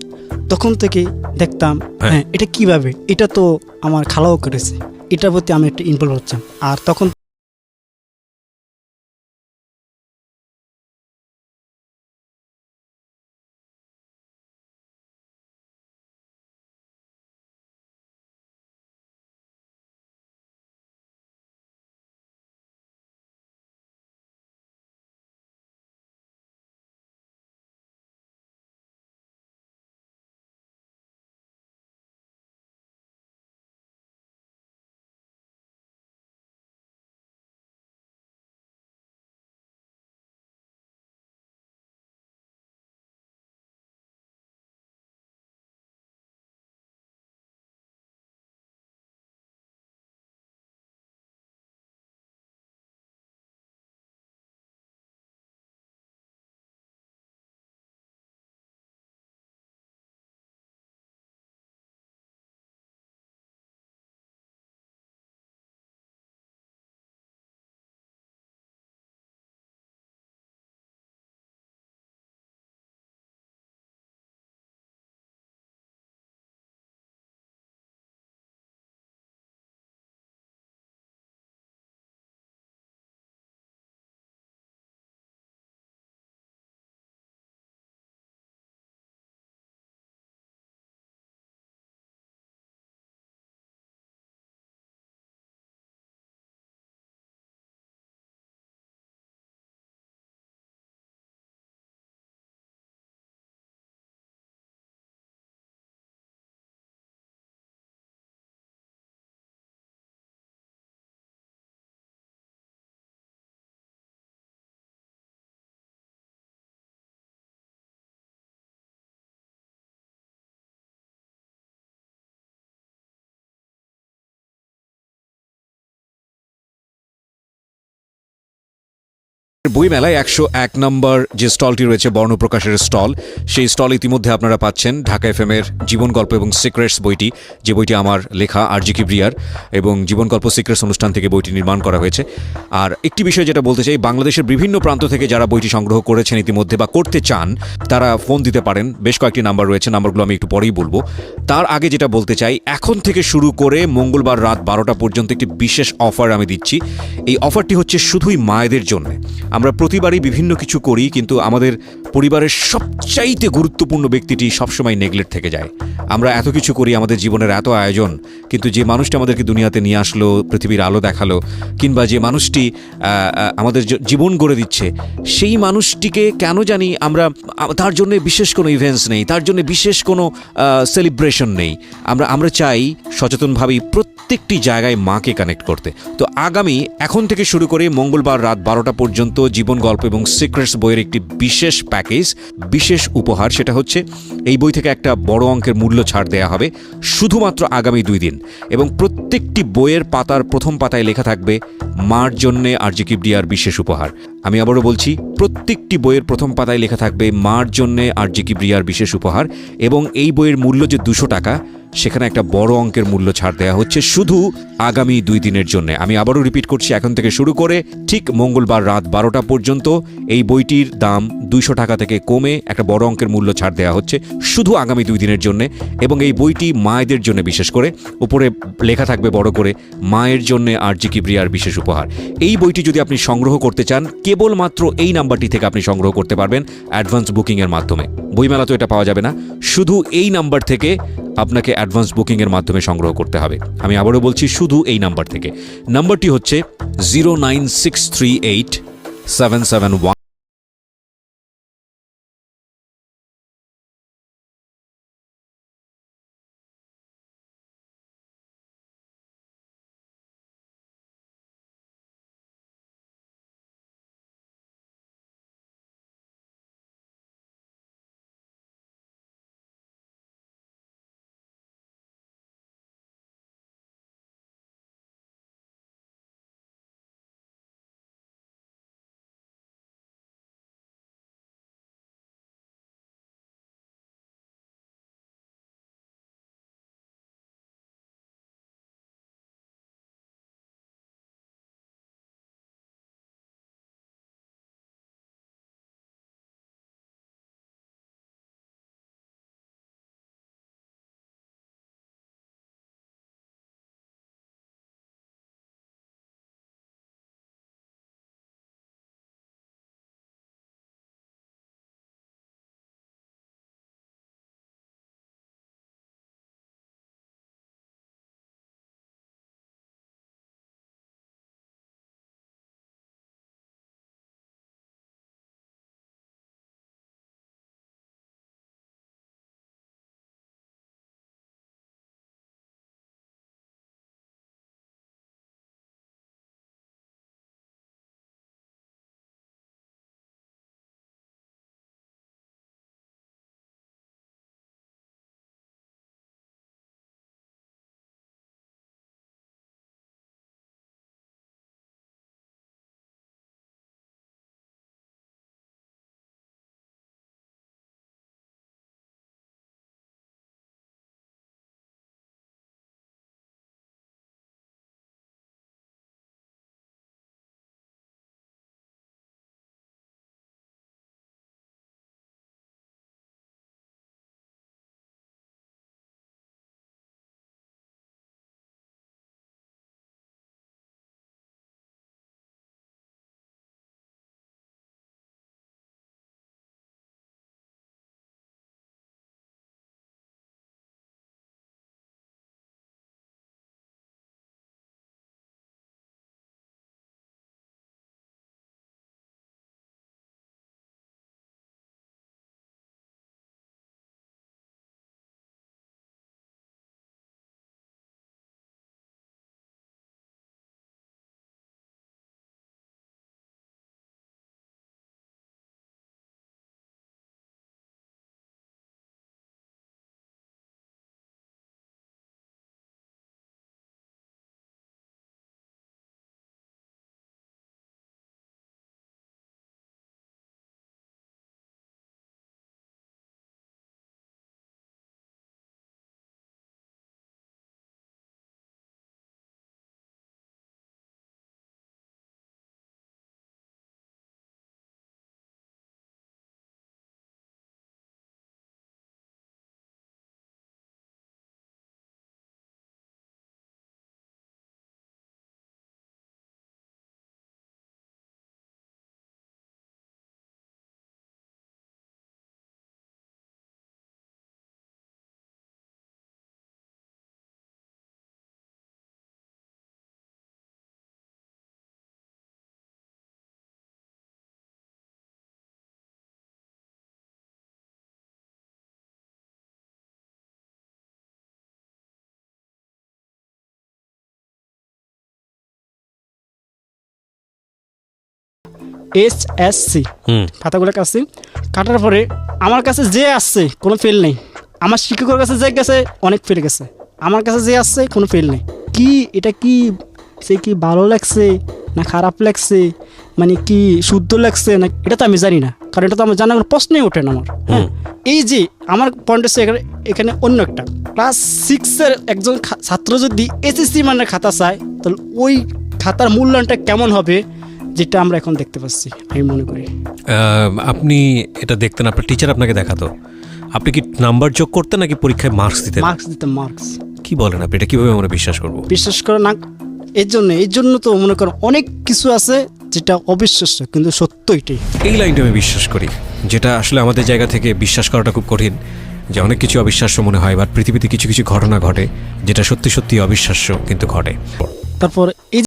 তখন থেকে দেখতাম হ্যাঁ এটা কিভাবে, এটা তো আমার খালাও করেছে, এটার প্রতি আমি একটা ইনভলভ হচ্ছিলাম। আর তখন বইমেলায় 101 নম্বর যে স্টলটি রয়েছে বর্ণপ্রকাশের স্টল, সেই স্টল ইতিমধ্যে আপনারা পাচ্ছেন ঢাকা এফএমের জীবন গল্প এবং সিক্রেটস বইটি, যে বইটি আমার লেখা আরজি কিবরিয়ার, এবং জীবন গল্প সিক্রেটস অনুষ্ঠান থেকে বইটি নির্মাণ করা হয়েছে। আর একটি বিষয় যেটা বলতে চাই, বাংলাদেশের বিভিন্ন প্রান্ত থেকে যারা বইটি সংগ্রহ করেছেন ইতিমধ্যে বা করতে চান, তারা ফোন দিতে পারেন। বেশ কয়েকটি নাম্বার রয়েছে, নাম্বারগুলো আমি একটু পরেই বলবো। তার আগে যেটা বলতে চাই, এখন থেকে শুরু করে মঙ্গলবার রাত 12টা পর্যন্ত একটি বিশেষ অফার আমি দিচ্ছি। এই অফারটি হচ্ছে শুধুই মায়েদের জন্য। আমরা প্রতিবারই বিভিন্ন কিছু করি, কিন্তু আমাদের পরিবারের সবচাইতে গুরুত্বপূর্ণ ব্যক্তিটি সবসময় নেগলেক্ট থেকে যায়। আমরা এত কিছু করি, আমাদের জীবনের এত আয়োজন, কিন্তু যে মানুষটা আমাদেরকে দুনিয়াতে নিয়ে আসলো, পৃথিবীর আলো দেখালো, কিংবা যে মানুষটি আমাদের জীবন গড়ে দিচ্ছে, সেই মানুষটিকে কেন জানি আমরা তার জন্য বিশেষ কোনো ইভেন্টস নেই, তার জন্য বিশেষ কোনো সেলিব্রেশন নেই। আমরা চাই সচেতনভাবেই প্রত্যেকটি জায়গায় মাকে কানেক্ট করতে। তো আগামী এখন থেকে শুরু করে মঙ্গলবার রাত 12টা পর্যন্ত জীবন গল্প এবং সিক্রেটস বইয়ের একটি বিশেষ প্যাকেজ, বিশেষ উপহার, সেটা হচ্ছে এই বই থেকে একটা বড় অঙ্কের মূল্য ছাড় দেয়া হবে শুধুমাত্র আগামী 2 দিন। এবং প্রত্যেকটি বইয়ের পাতার প্রথম পাতায় লেখা থাকবে মার জন্যে আরজি কিবরিয়ার বিশেষ উপহার। আমি আবারও বলছি, প্রত্যেকটি বইয়ের প্রথম পাতায় লেখা থাকবে মার জন্যে আরজি কিবরিয়ার বিশেষ উপহার। এবং এই বইয়ের মূল্য যে 200 টাকা, সেখানে একটা বড় অঙ্কের মূল্য ছাড় দেওয়া হচ্ছে শুধু আগামী 2 দিনের জন্য। আমি আবারও রিপিট করছি, এখন থেকে শুরু করে ঠিক মঙ্গলবার রাত 12টা পর্যন্ত এই বইটির দাম 200 টাকা থেকে কমে একটা বড় অঙ্কের মূল্য ছাড় দেওয়া হচ্ছে শুধু আগামী 2 দিনের জন্য। এবং এই বইটি মায়েদের জন্য বিশেষ করে, উপরে লেখা থাকবে বড় করে মায়ের জন্য আরজি কিবরিয়ার বিশেষ উপহার। এই বইটি যদি আপনি সংগ্রহ করতে চান, কেবলমাত্র এই নাম্বারটি থেকে আপনি সংগ্রহ করতে পারবেন অ্যাডভান্স বুকিংয়ের মাধ্যমে। বইমেলা তো এটা পাওয়া যাবে না, শুধু এই নাম্বার থেকে আপনাকে অ্যাডভান্স বুকিংয়ের মাধ্যমে সংগ্রহ করতে হবে। আমি আবারও বলছি, শুধু এই নাম্বার থেকে। নাম্বারটি হচ্ছে 0963877 HSC হুম খাতাগুলো কাটছি। কাটার পরে আমার কাছে যে আসছে কোনো ফেল নেই, আমার শিক্ষকের কাছে যে গেছে অনেক ফেল গেছে, আমার কাছে যে আসছে কোনো ফেল নেই। কি এটা কি সে কি ভালো লাগছে না খারাপ লাগছে, মানে কি শুদ্ধ লাগছে না, এটা তো আমি জানি না, কারণ এটা তো আমার জানার কোনো প্রশ্নই ওঠে না আমার। হ্যাঁ, এই যে আমার পয়েন্ট হচ্ছে এখানে অন্য একটা ক্লাস 6-এর একজন ছাত্র যদি SSC মানের খাতা চায়, তাহলে ওই খাতার মূল্যায়নটা কেমন হবে, যেটা আমরা এখন দেখতে পাচ্ছি আমি মনে করি। আপনি এটা দেখতেন, আপনার টিচার আপনাকে দেখাতো, আপনি কি নাম্বার যোগ করতেন নাকি পরীক্ষায় মার্কস দিতেন? মার্কস দিতে মার্কস। কি বলেন আপনি, এটা কিভাবে আমরা বিশ্বাস করবো? বিশ্বাস করে না, এই জন্য তো মনে করো অনেক কিছু আছে যেটা অবিশ্বাস্য কিন্তু সত্য এটাই। এই লাইনটা আমি বিশ্বাস করি, যেটা আসলে আমাদের জায়গা থেকে বিশ্বাস করাটা খুব কঠিন, যে অনেক কিছু অবিশ্বাস্য মনে হয়, বা পৃথিবীতে কিছু কিছু ঘটনা ঘটে যেটা সত্যি সত্যি অবিশ্বাস্য কিন্তু ঘটে। তারপর এই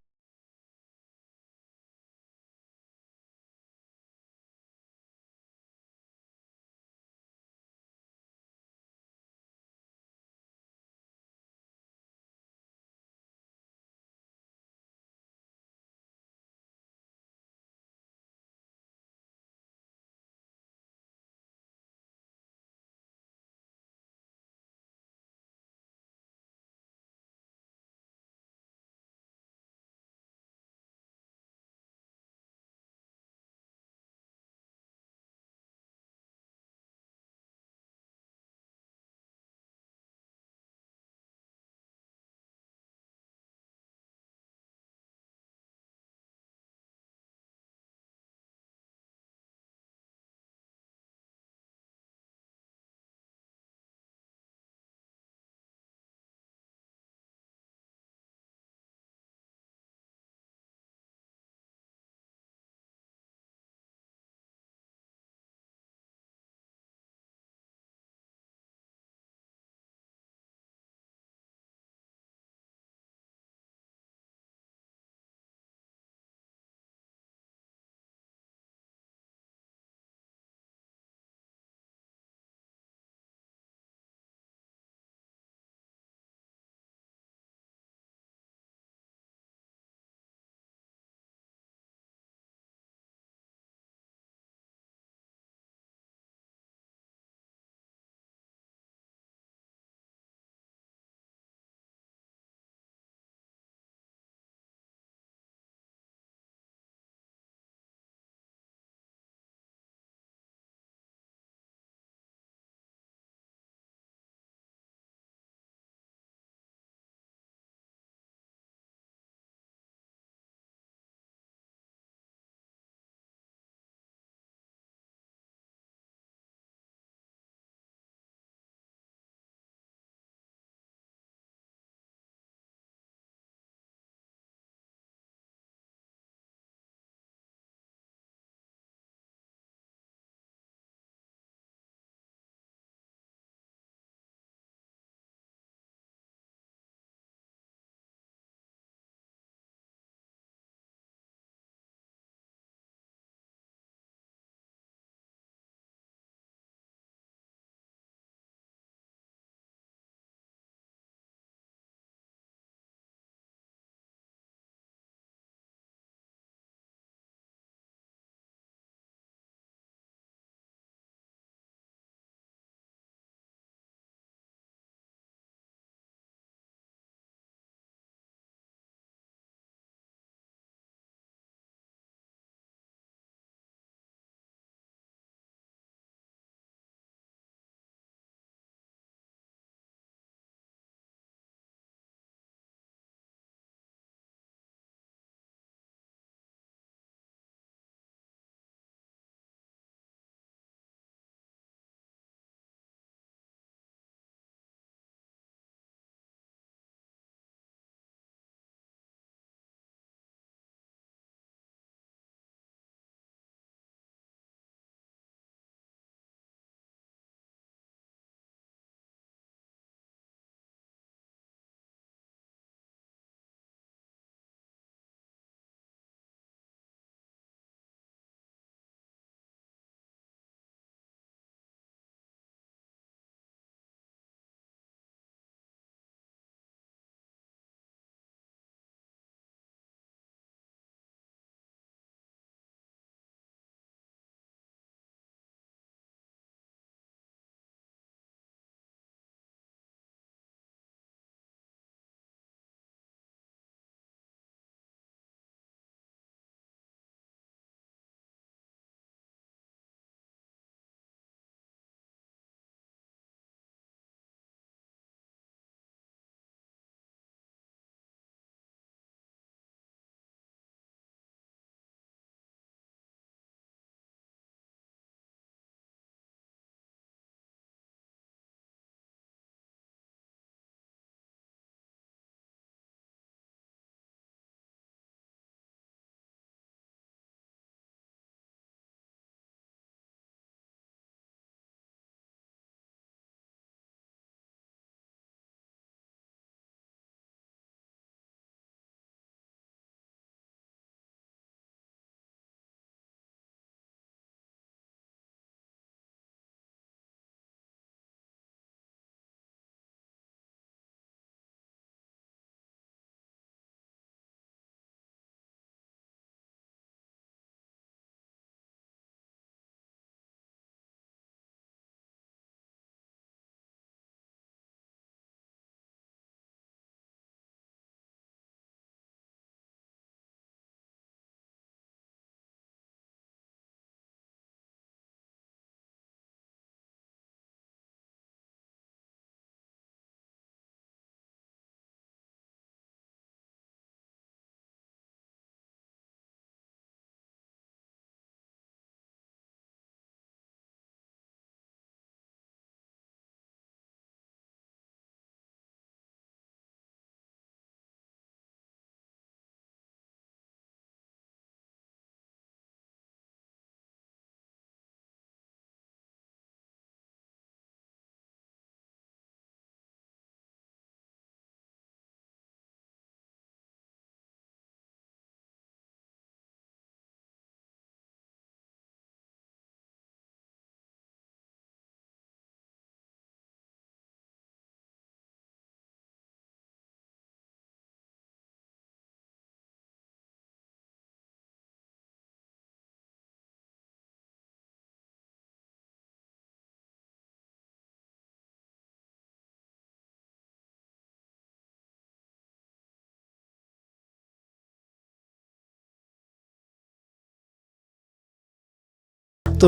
তো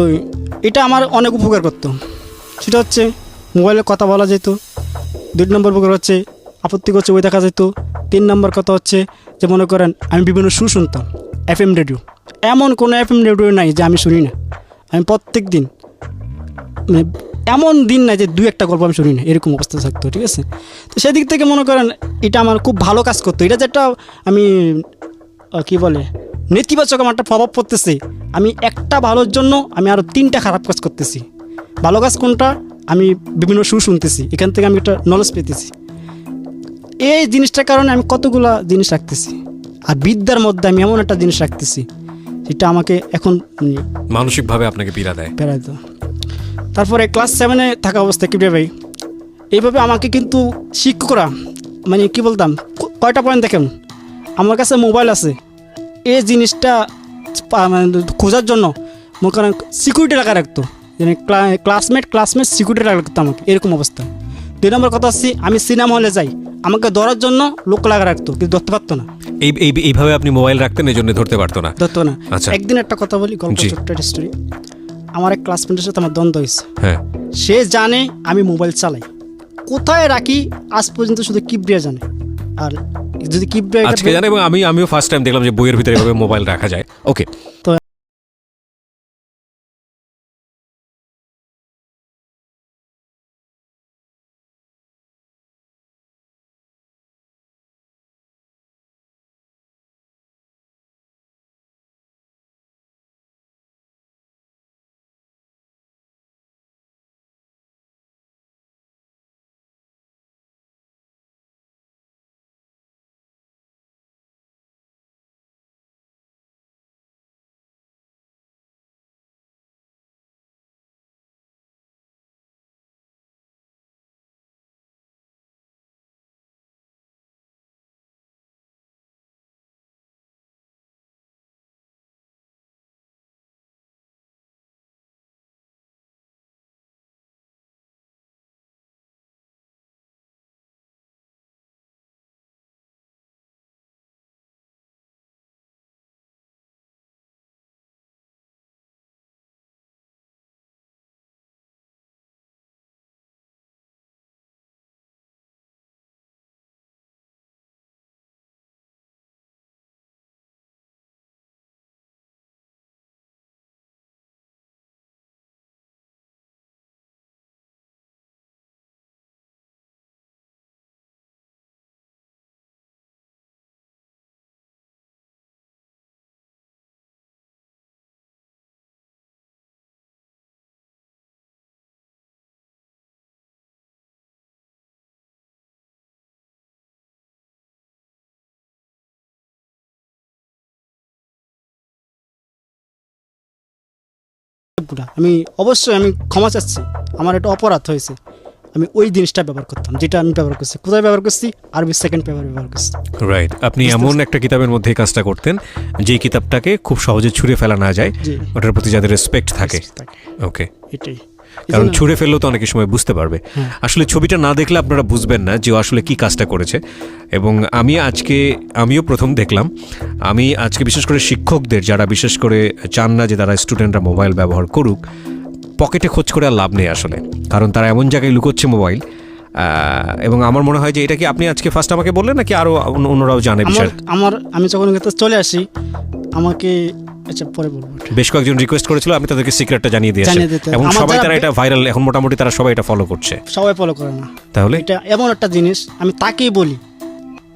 এটা আমার অনেক উপকার করতো। সেটা হচ্ছে মোবাইলে কথা বলা যেত, 2 নম্বর উপকার হচ্ছে আপত্তি করছে ওই দেখা যেত, 3 নম্বর কথা হচ্ছে যে মনে করেন আমি বিভিন্ন সুর শুনতাম, FM রেডিও। এমন কোনো FM রেডিও নাই যে আমি শুনি না। আমি প্রত্যেক দিন, মানে এমন দিন নাই যে 2-1টা গল্প আমি শুনি না, এরকম অবস্থা থাকতো, ঠিক আছে। তো সেদিক থেকে মনে করেন এটা আমার খুব ভালো কাজ করতো। এটা যেটা আমি কি বলে নেতিবাচক আমার একটা প্রভাব পড়তেছে, আমি একটা ভালোর জন্য আমি আরও 3টা খারাপ কাজ করতেছি। ভালো কাজ কোনটা, আমি বিভিন্ন সুর শুনতেছি, এখান থেকে আমি একটা নলেজ পেতেছি। এই জিনিসটার কারণে আমি কতগুলা জিনিস রাখতেছি। আর বিদ্যার মধ্যে আমি এমন একটা জিনিস রাখতেছি যেটা আমাকে এখন মানসিকভাবে আপনাকে পীড়া দেয়। বেড়াইতো। তারপরে ক্লাস 7-এ থাকা অবস্থায় কিভাবে ভাই এইভাবে আমাকে কিন্তু শিক্ষকরা মানে কি বলতাম, কয়টা পয়েন্ট দেখেন, আমার কাছে মোবাইল আছে এই জিনিসটা মানে খোঁজার জন্য মনে করেন সিকিউরিটি রাখা রাখতো, মানে ক্লাসমেট সিকিউরিটি রাখতো আমাকে, এরকম অবস্থা। 2 নম্বর কথা হচ্ছে আমি সিনেমা হলে যাই, আমাকে ধরার জন্য লোক লাগা রাখতো, কিন্তু ধরতে পারতো না। এইভাবে আপনি মোবাইল রাখতেন, এই জন্য ধরতে পারতো না। ধরতো না। আচ্ছা। একদিন একটা কথা বলি, গল্প, জি। ছোট্ট একটা স্টোরি। আমার এক ক্লাসমেটের সাথে আমার দ্বন্দ্ব হয়েছে। হ্যাঁ, সে জানে আমি মোবাইল চালাই, কোথায় রাখি আজ পর্যন্ত শুধু কিবরিয়া জানে। আর যদি কিবরিয়া আজকে জানেন, এবং আমিও ফার্স্ট টাইম দেখলাম যে বইয়ের ভিতরে এভাবে মোবাইল রাখা যায়। ওকে। তো আমি অবশ্যই আমি ক্ষমা চাচ্ছি, আমার একটা অপরাধ হয়েছে। আমি ওই জিনিসটা ব্যবহার করতাম যেটা আমি ব্যবহার করছি। কোথায় ব্যবহার করছি? আরবি সেকেন্ড পেপার ব্যবহার করছি। রাইট। আপনি এমন একটা কিতাবের মধ্যে এই কাজটা করতেন যে কিতাবটাকে খুব সহজে ছুঁড়ে ফেলা না যায়, জি। ওটার প্রতি যাদের রেসপেক্ট থাকে। ওকে। এটাই কারণ ছুঁড়ে ফেললেও তো অনেক সময় বুঝতে পারবে। আসলে ছবিটা না দেখলে আপনারা বুঝবেন না যে ও আসলে কি কাজটা করেছে। এবং আমিও প্রথম দেখলাম। আমি আজকে বিশেষ করে শিক্ষকদের যারা বিশেষ করে চান না যে তারা স্টুডেন্টরা মোবাইল ব্যবহার করুক, পকেটে খোঁজ করে আর লাভ নেই আসলে, কারণ তারা এমন জায়গায় লুকোচ্ছে মোবাইল। এবং আমার মনে হয় যে এটা কি আপনি আজকে ফার্স্ট আমাকে বললেন নাকি আরও অন্যরাও জানে বিষয়? আমি যখন এখানে চলে আসি আমাকে, আচ্ছা পরে বলবো। বেশ কয়েকজন রিকোয়েস্ট করেছিল, আমি তাদেরকে সিক্রেটটা জানিয়ে দিয়েছি, জানিয়ে দিতে। এবং আমার সবাই যারা তারা এটা ভাইরাল, এখন মোটামুটি তারা সবাই এটা ফলো করছে। সবাই ফলো করে না। তাহলে এটা এমন একটা জিনিস, আমি তাকেই বলি,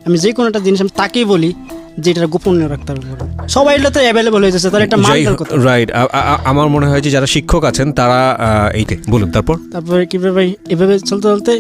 আমি যে কোনো একটা জিনিস আমি তাকেই বলি যে এটা গোপনীয় রাখতে হবে। সবাই এটাতে অ্যাভেলেবল হয়ে যাচ্ছে, তাহলে এটা মানবার কথা। রাইট। আমার মনে হয় যে যারা শিক্ষক আছেন তারা এইটা বলুন। তারপরে কিভাবে ভাই এভাবে চলতে চলতে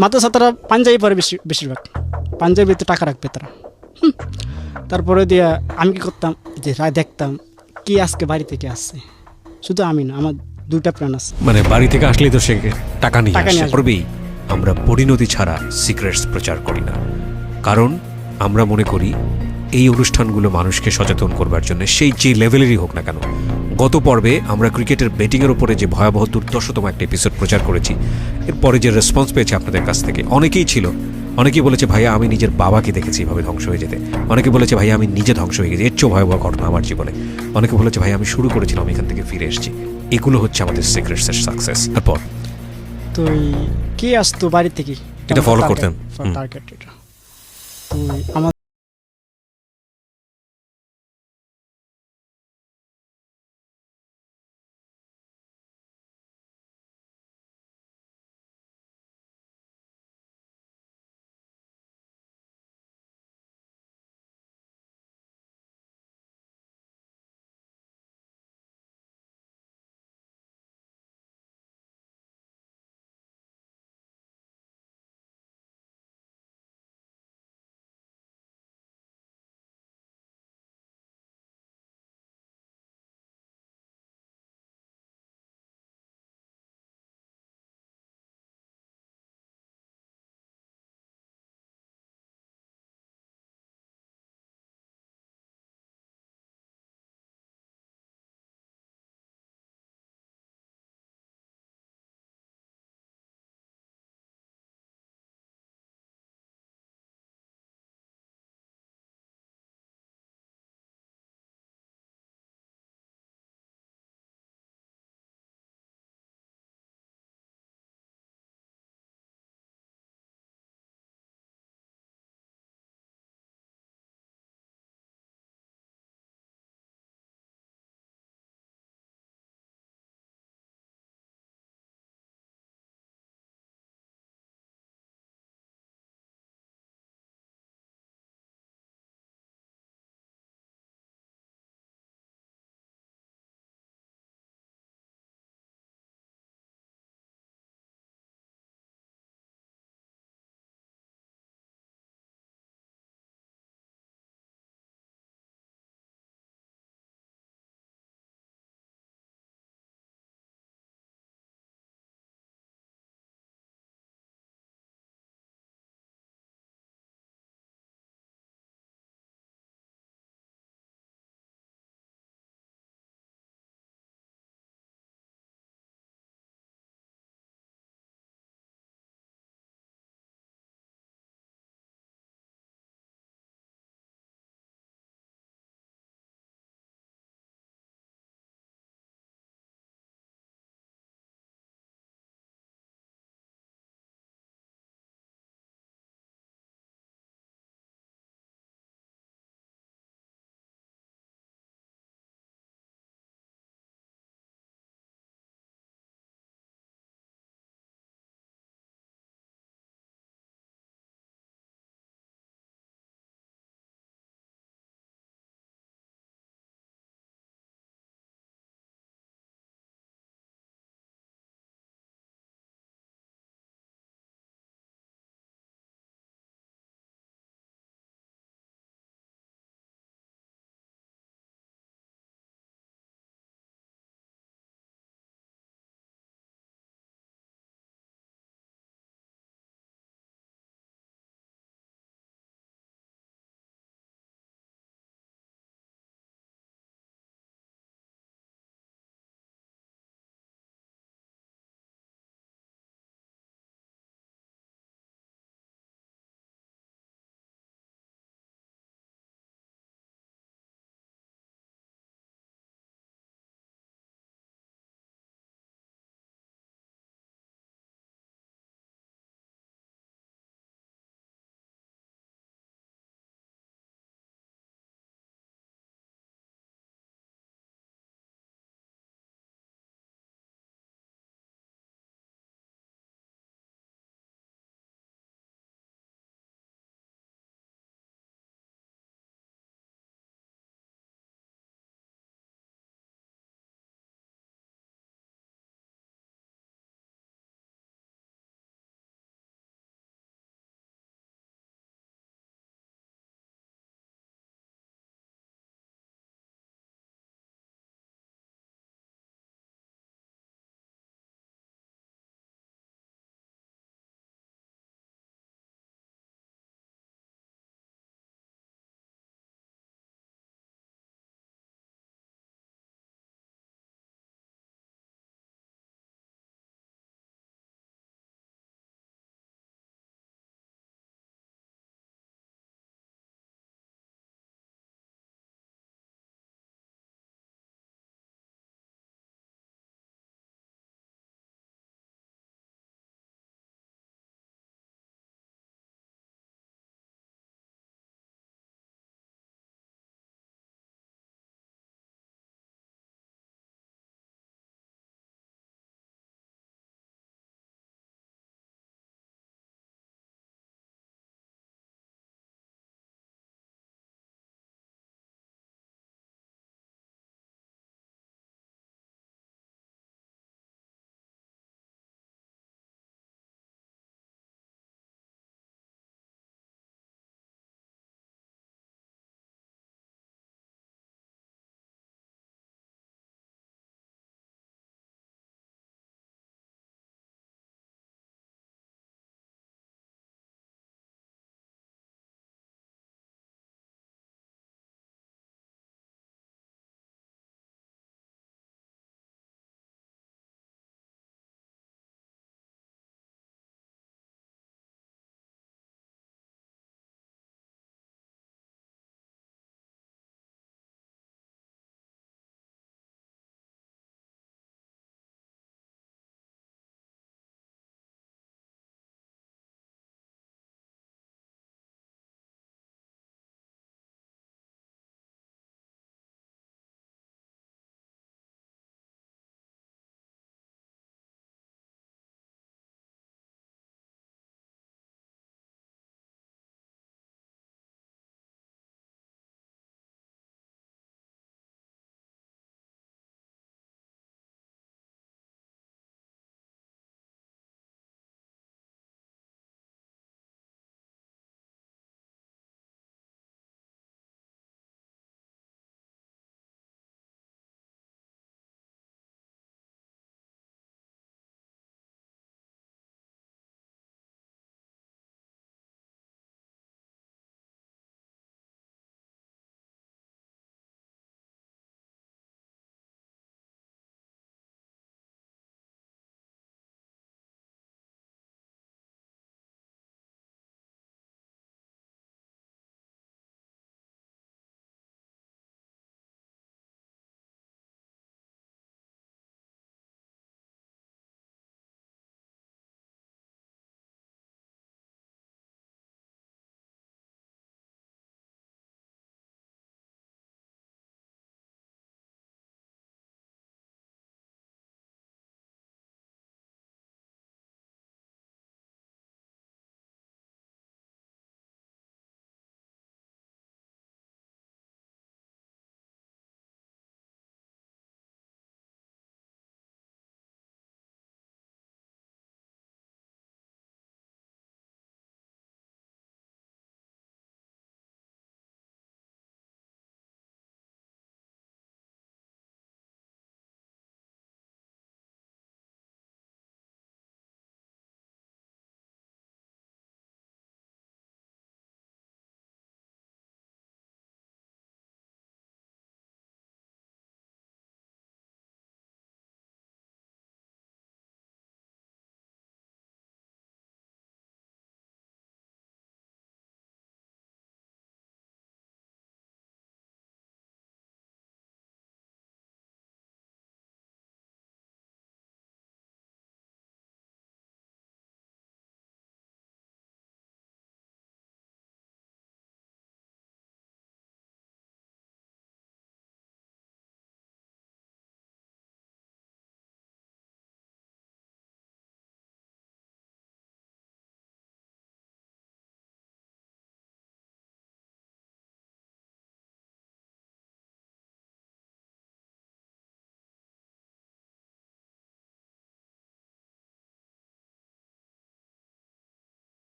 মাদ্রাসাতারা পাঞ্জাবি পরে বেশিরভাগ পাঞ্জাবিতে টাকা রাখবে তারা। তারপরে দিয়া আমি কি করতাম যে রায় দেখতাম কি আজকে বাড়ি থেকে আসছে, শুধু আমি না, আমার 2টা প্ল্যান আছে। মানে বাড়ি থেকে আসলেই তো সে টাকা নিয়ে টাকা নিয়ে আসে। আসবে। করবেই। আমরা পরিণতি ছাড়া সিক্রেটস প্রচার করি না, কারণ আমরা মনে করি এই অনুষ্ঠানগুলো মানুষকে সচেতন করবার জন্য, সেই যে লেভেলেরই হোক না কেন। গত পর্বে আমরা ক্রিকেটের ব্যাটিংয়ের উপরে যে ভয়াবহ দুর্দশতম একটা এপিসোড প্রচার করেছি, এরপরে যে রেসপন্স পেয়েছে আপনাদের কাছ থেকে অনেকেই ছিল। অনেকেই বলেছে ভাইয়া আমি নিজের বাবাকে দেখেছি এভাবে ধ্বংস হয়ে যেতে। অনেকে বলেছে ভাইয়া আমি নিজে ধ্বংস হয়ে গেছি, এর চেয়েও ভয়াবহ ঘটনা আমার জীবনে। অনেকে বলেছে ভাই আমি শুরু করেছিলাম এখান থেকে ফিরে এসেছি। এগুলো হচ্ছে আমাদের সিক্রেটসের সাকসেস। তারপর তো কে আসতো বাড়ি থেকে, এটা follow করতেন? টার্গেট এটা। তো আমার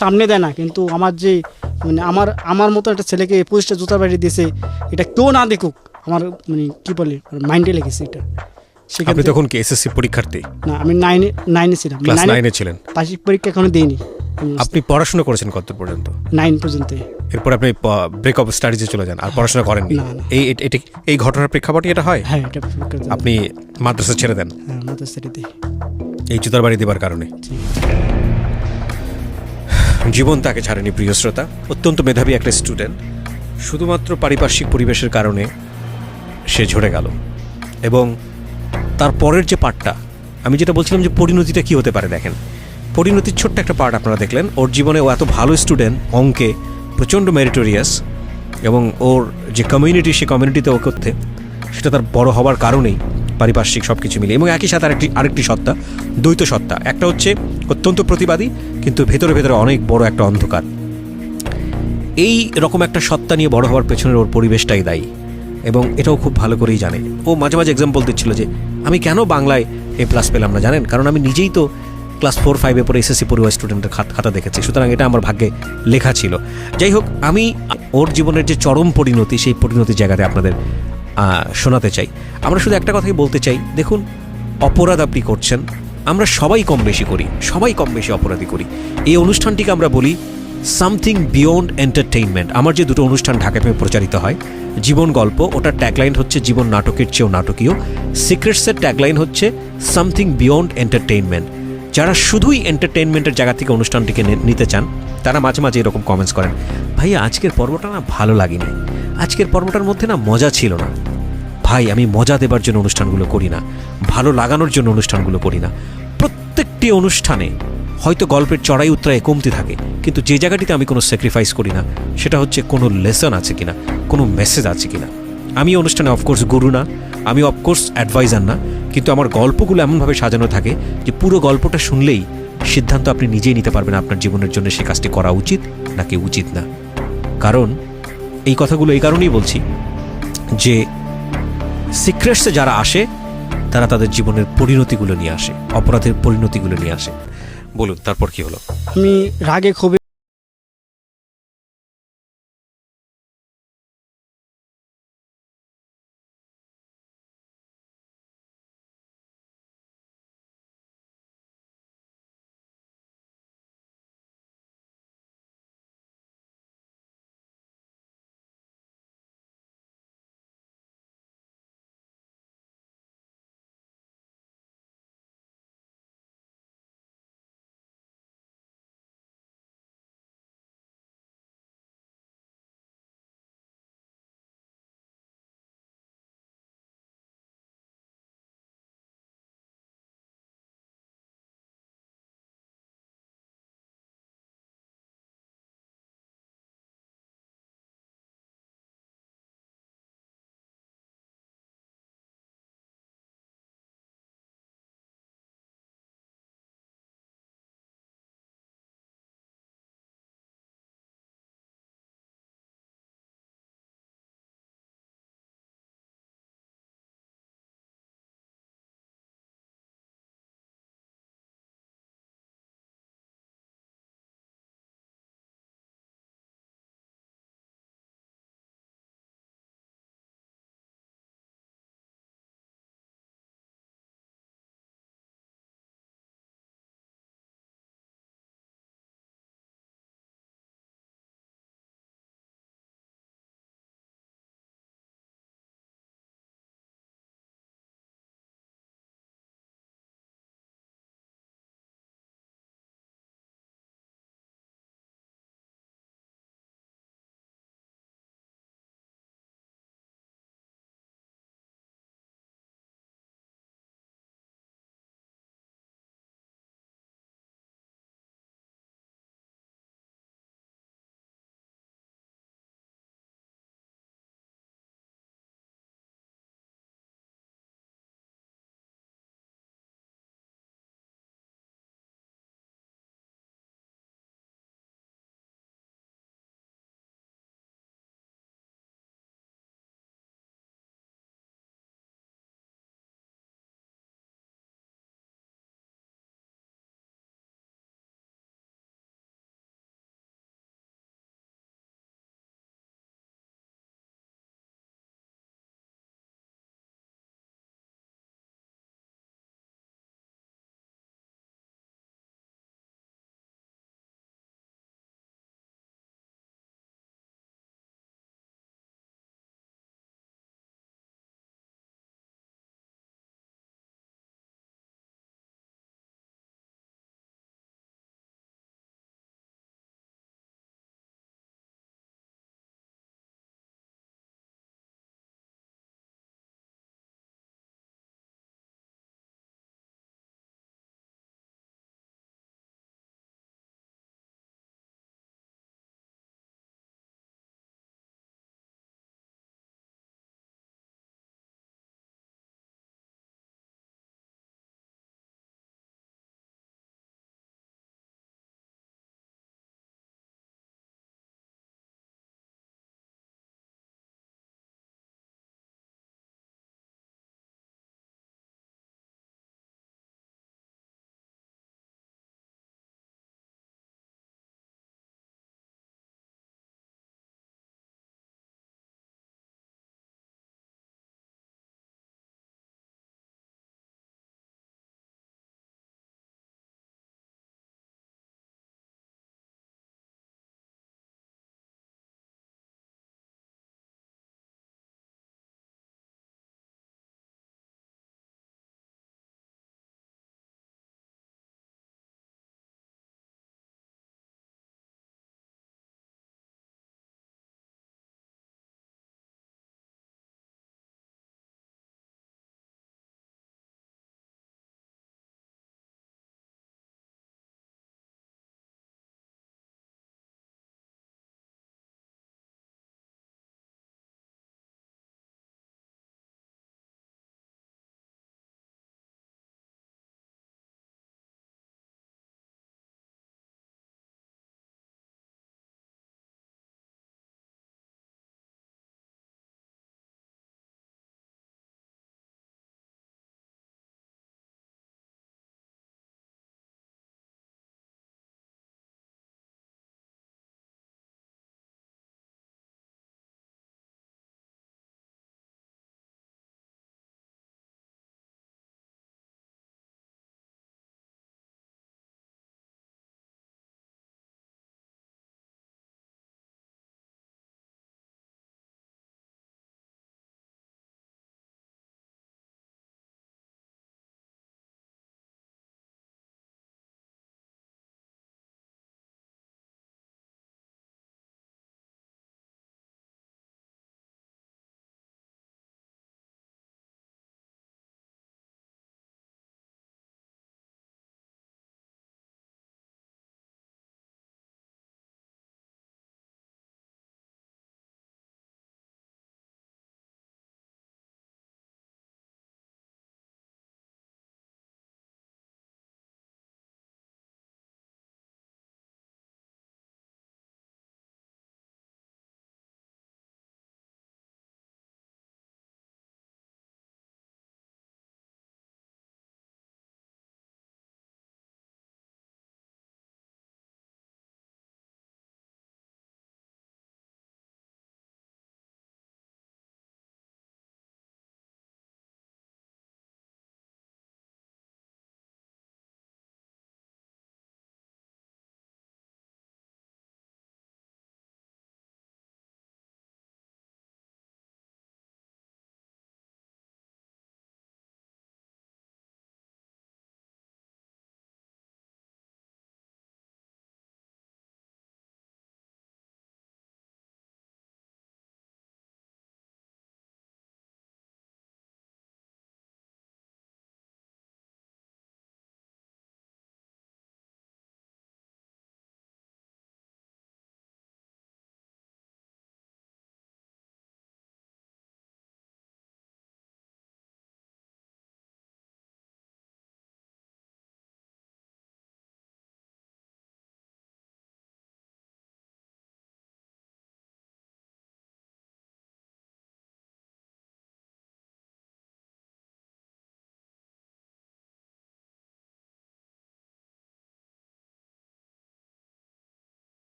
সামনে দেয় না, কিন্তু আমার যে মানে আমার মতো একটা ছেলেকে 25টা জুতার বাড়ি দিয়েছে, এটা কেউ না দেখুক, আমার মানে কি বলে মাইন্ডে লেগেছে এটা। আপনি সেক্ষেত্রে তখন কি এসএসসি পরীক্ষার্থী? না, আমি নাইনে ছিলাম, ক্লাস 9-এ ছিলেন? বার্ষিক পরীক্ষা এখনো দিইনি। আপনি পড়াশোনা করেছেন কত পর্যন্ত? 9 পর্যন্ত। এরপর আপনি ব্রেক অফ স্টাডিজে চলে যান, আর পড়াশোনা করেননি? না, না। এই ঘটনার প্রেক্ষাপটে এটা হয়? হ্যাঁ, এটা পরীক্ষা দিই। আপনি মাদ্রাসা ছেড়ে দেন হ্যাঁ, মাদ্রাসাতে দিই। এই জুতার বাড়ি দেবার কারণে? জি। জীবন তাকে ছাড়েনি প্রিয় শ্রোতা। অত্যন্ত মেধাবী একটা স্টুডেন্ট, শুধুমাত্র পারিপার্শ্বিক পরিবেশের কারণে সে ঝরে গেল। এবং তার পরের যে পার্টটা, আমি যেটা বলছিলাম যে পরিণতিটা কী হতে পারে, দেখেন পরিণতির ছোট্ট একটা পার্ট আপনারা দেখলেন। ওর জীবনে ও এত ভালো স্টুডেন্ট, অঙ্কে প্রচণ্ড মেরিটোরিয়াস, এবং ওর যে কমিউনিটি, সে কমিউনিটিতে ও করতে, সেটা তার বড় হওয়ার কারণেই পারিপার্শ্বিক সব কিছু মিলে। এবং একই সাথে আরেকটি সত্তা, দ্বৈত সত্তা। একটা হচ্ছে অত্যন্ত প্রতিবাদী, কিন্তু ভেতরে ভেতরে অনেক বড় একটা অন্ধকার। এই রকম একটা সত্তা নিয়ে বড় হওয়ার পেছনের ওর পরিবেশটাই দায়ী, এবং এটাও খুব ভালো করেই জানে। ও মাঝে মাঝে এক্সাম্পল দিচ্ছিল যে আমি কেন বাংলায় A+ পেলাম না, জানেন? কারণ আমি নিজেই তো ক্লাস 4-5 পরে এসএসসি পড়ুয়া স্টুডেন্টের খাতা দেখেছি, সুতরাং এটা আমার ভাগ্যে লেখা ছিল। যাই হোক, আমি ওর জীবনের যে চরম পরিণতি, সেই পরিণতির জায়গাতে আপনাদের শোনাতে চাই। আমরা শুধু একটা কথাই বলতে চাই, দেখুন, অপরাধ আপনি করছেন, আমরা সবাই কম বেশি করি, সবাই কম বেশি অপরাধী করি। এই অনুষ্ঠানটিকে আমরা বলি সামথিং বিয়ন্ড এন্টারটেইনমেন্ট। আমার যে দুটো অনুষ্ঠান ঢাকা এফএমে প্রচারিত হয়, জীবন গল্প, ওটার ট্যাগলাইন হচ্ছে জীবন নাটকের চেয়েও নাটকীয়। সিক্রেটসের ট্যাগলাইন হচ্ছে সামথিং বিয়ন্ড এন্টারটেইনমেন্ট। যারা শুধুই এন্টারটেইনমেন্টের জায়গা থেকে অনুষ্ঠানটিকে নিতে চান, তারা মাঝে মাঝে এরকম কমেন্টস করেন, ভাইয়া আজকের পর্বটা না ভালো লাগেনি, আজকের পর্বটার মধ্যে না মজা ছিল না। ভাই, আমি মজা দেবার জন্য অনুষ্ঠানগুলো করি না, ভালো লাগানোর জন্য অনুষ্ঠানগুলো করি না। প্রত্যেকটি অনুষ্ঠানে হয়তো গল্পের চড়াই উতরায় কমতি থাকে, কিন্তু যে জায়গাটিতে আমি কোনো স্যাক্রিফাইস করি না, সেটা হচ্ছে কোনো লেসন আছে কিনা, কোনো মেসেজ আছে কিনা। আমি অনুষ্ঠানে অফকোর্স গুরু না, আমি অফকোর্স অ্যাডভাইজার না, কিন্তু আমার গল্পগুলো এমনভাবে সাজানো থাকে যে পুরো গল্পটা শুনলেই সিদ্ধান্ত আপনি নিজেই নিতে পারবেন আপনার জীবনের জন্য সে কাজটি করা উচিত নাকি উচিত না। কারণ এই কথাগুলো এই কারণেই বলছি যে সিক্রেটসে যারা আসে, তারা তাদের জীবনের পরিণতিগুলো নিয়ে আসে, অপরাধের পরিণতিগুলো নিয়ে আসে। বলুন, তারপর কি হলো? আমি রাগে ক্ষোভে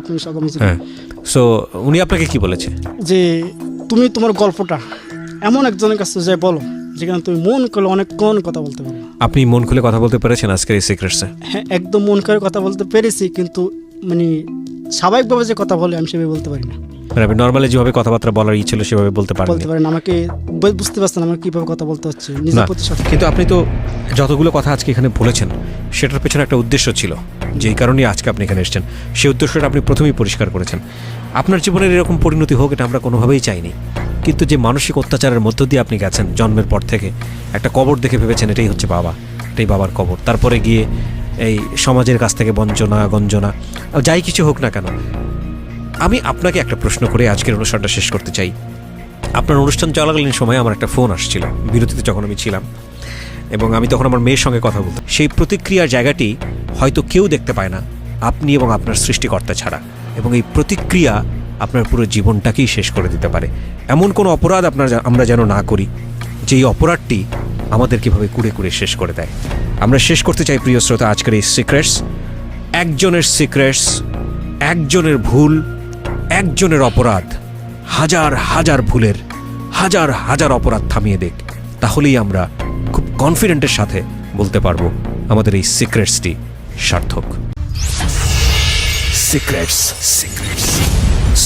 আপনি সকামে ছিলেন। হ্যাঁ, সো উনি আপনাকে কি বলেছে? যে তুমি তোমার গল্পটা এমন একজনের কাছে যাই বলো যেখানে তুমি মন করলে অনেকক্ষণ কথা বলতে পারো। আপনি মন খুলে কথা বলতে পেরেছেন আজকের এই সিক্রেটসে? হ্যাঁ, একদম মন করে কথা বলতে পেরেছি, কিন্তু মানে স্বাভাবিকভাবে যে কথা বলে আমি সেভাবে বলতে পারি না। মানে আপনি নর্মালি যেভাবে কথাবার্তা বলার ই ছিল সেভাবে বলতে পারেন? বলতে পারি না, আমাকে বুঝতে পারছেন আমার কীভাবে কথা বলতে হচ্ছে না, নিজের প্রতি সৎ। কিন্তু আপনি তো যতগুলো কথা আজকে এখানে বলেছেন সেটার পেছনে একটা উদ্দেশ্য ছিল, যেই কারণেই আজকে আপনি এখানে এসেছেন। সেই উদ্দেশ্যটা আপনি প্রথমেই পরিষ্কার করেছেন। আপনার জীবনের এরকম পরিণতি হোক এটা আমরা কোনোভাবেই চাইনি, কিন্তু যে মানসিক অত্যাচারের মধ্য দিয়ে আপনি গেছেন জন্মের পর থেকে, একটা কবর দেখে ভেবেছেন এটাই হচ্ছে বাবা, এটাই বাবার কবর। তারপরে গিয়ে এই সমাজের কাছ থেকে বঞ্চনা গঞ্জনা যাই কিছু হোক না কেন, আমি আপনাকে একটা প্রশ্ন করে আজকের অনুষ্ঠানটা শেষ করতে চাই। আপনার অনুষ্ঠান চলাকালীন সময় আমার একটা ফোন আসছিল, বিরতিতে যখন আমি ছিলাম, এবং আমি তখন আমার মেয়ের সঙ্গে কথা বলতাম। সেই প্রতিক্রিয়ার জায়গাটি হয়তো কেউ দেখতে পায় না, আপনি এবং আপনার সৃষ্টিকর্তা ছাড়া। এবং এই প্রতিক্রিয়া আপনার পুরো জীবনটাকেই শেষ করে দিতে পারে। এমন কোনো অপরাধ আমরা যেন না করি যেই অপরাধটি আমাদের কীভাবে কুড়ে কুড়ে শেষ করে দেয়। আমরা শেষ করতে চাই প্রিয় শ্রোতা আজকের এই সিক্রেটস। একজনের সিক্রেটস, একজনের ভুল, একজনের অপরাধ হাজার হাজার ভুলের, হাজার হাজার অপরাধ থামিয়ে দেখ। তাহলেই আমরা খুব কনফিডেন্টের সাথে বলতে পারবো আমাদের এই সিক্রেটসটি সার্থক। Secrets.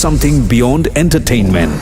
Something beyond entertainment.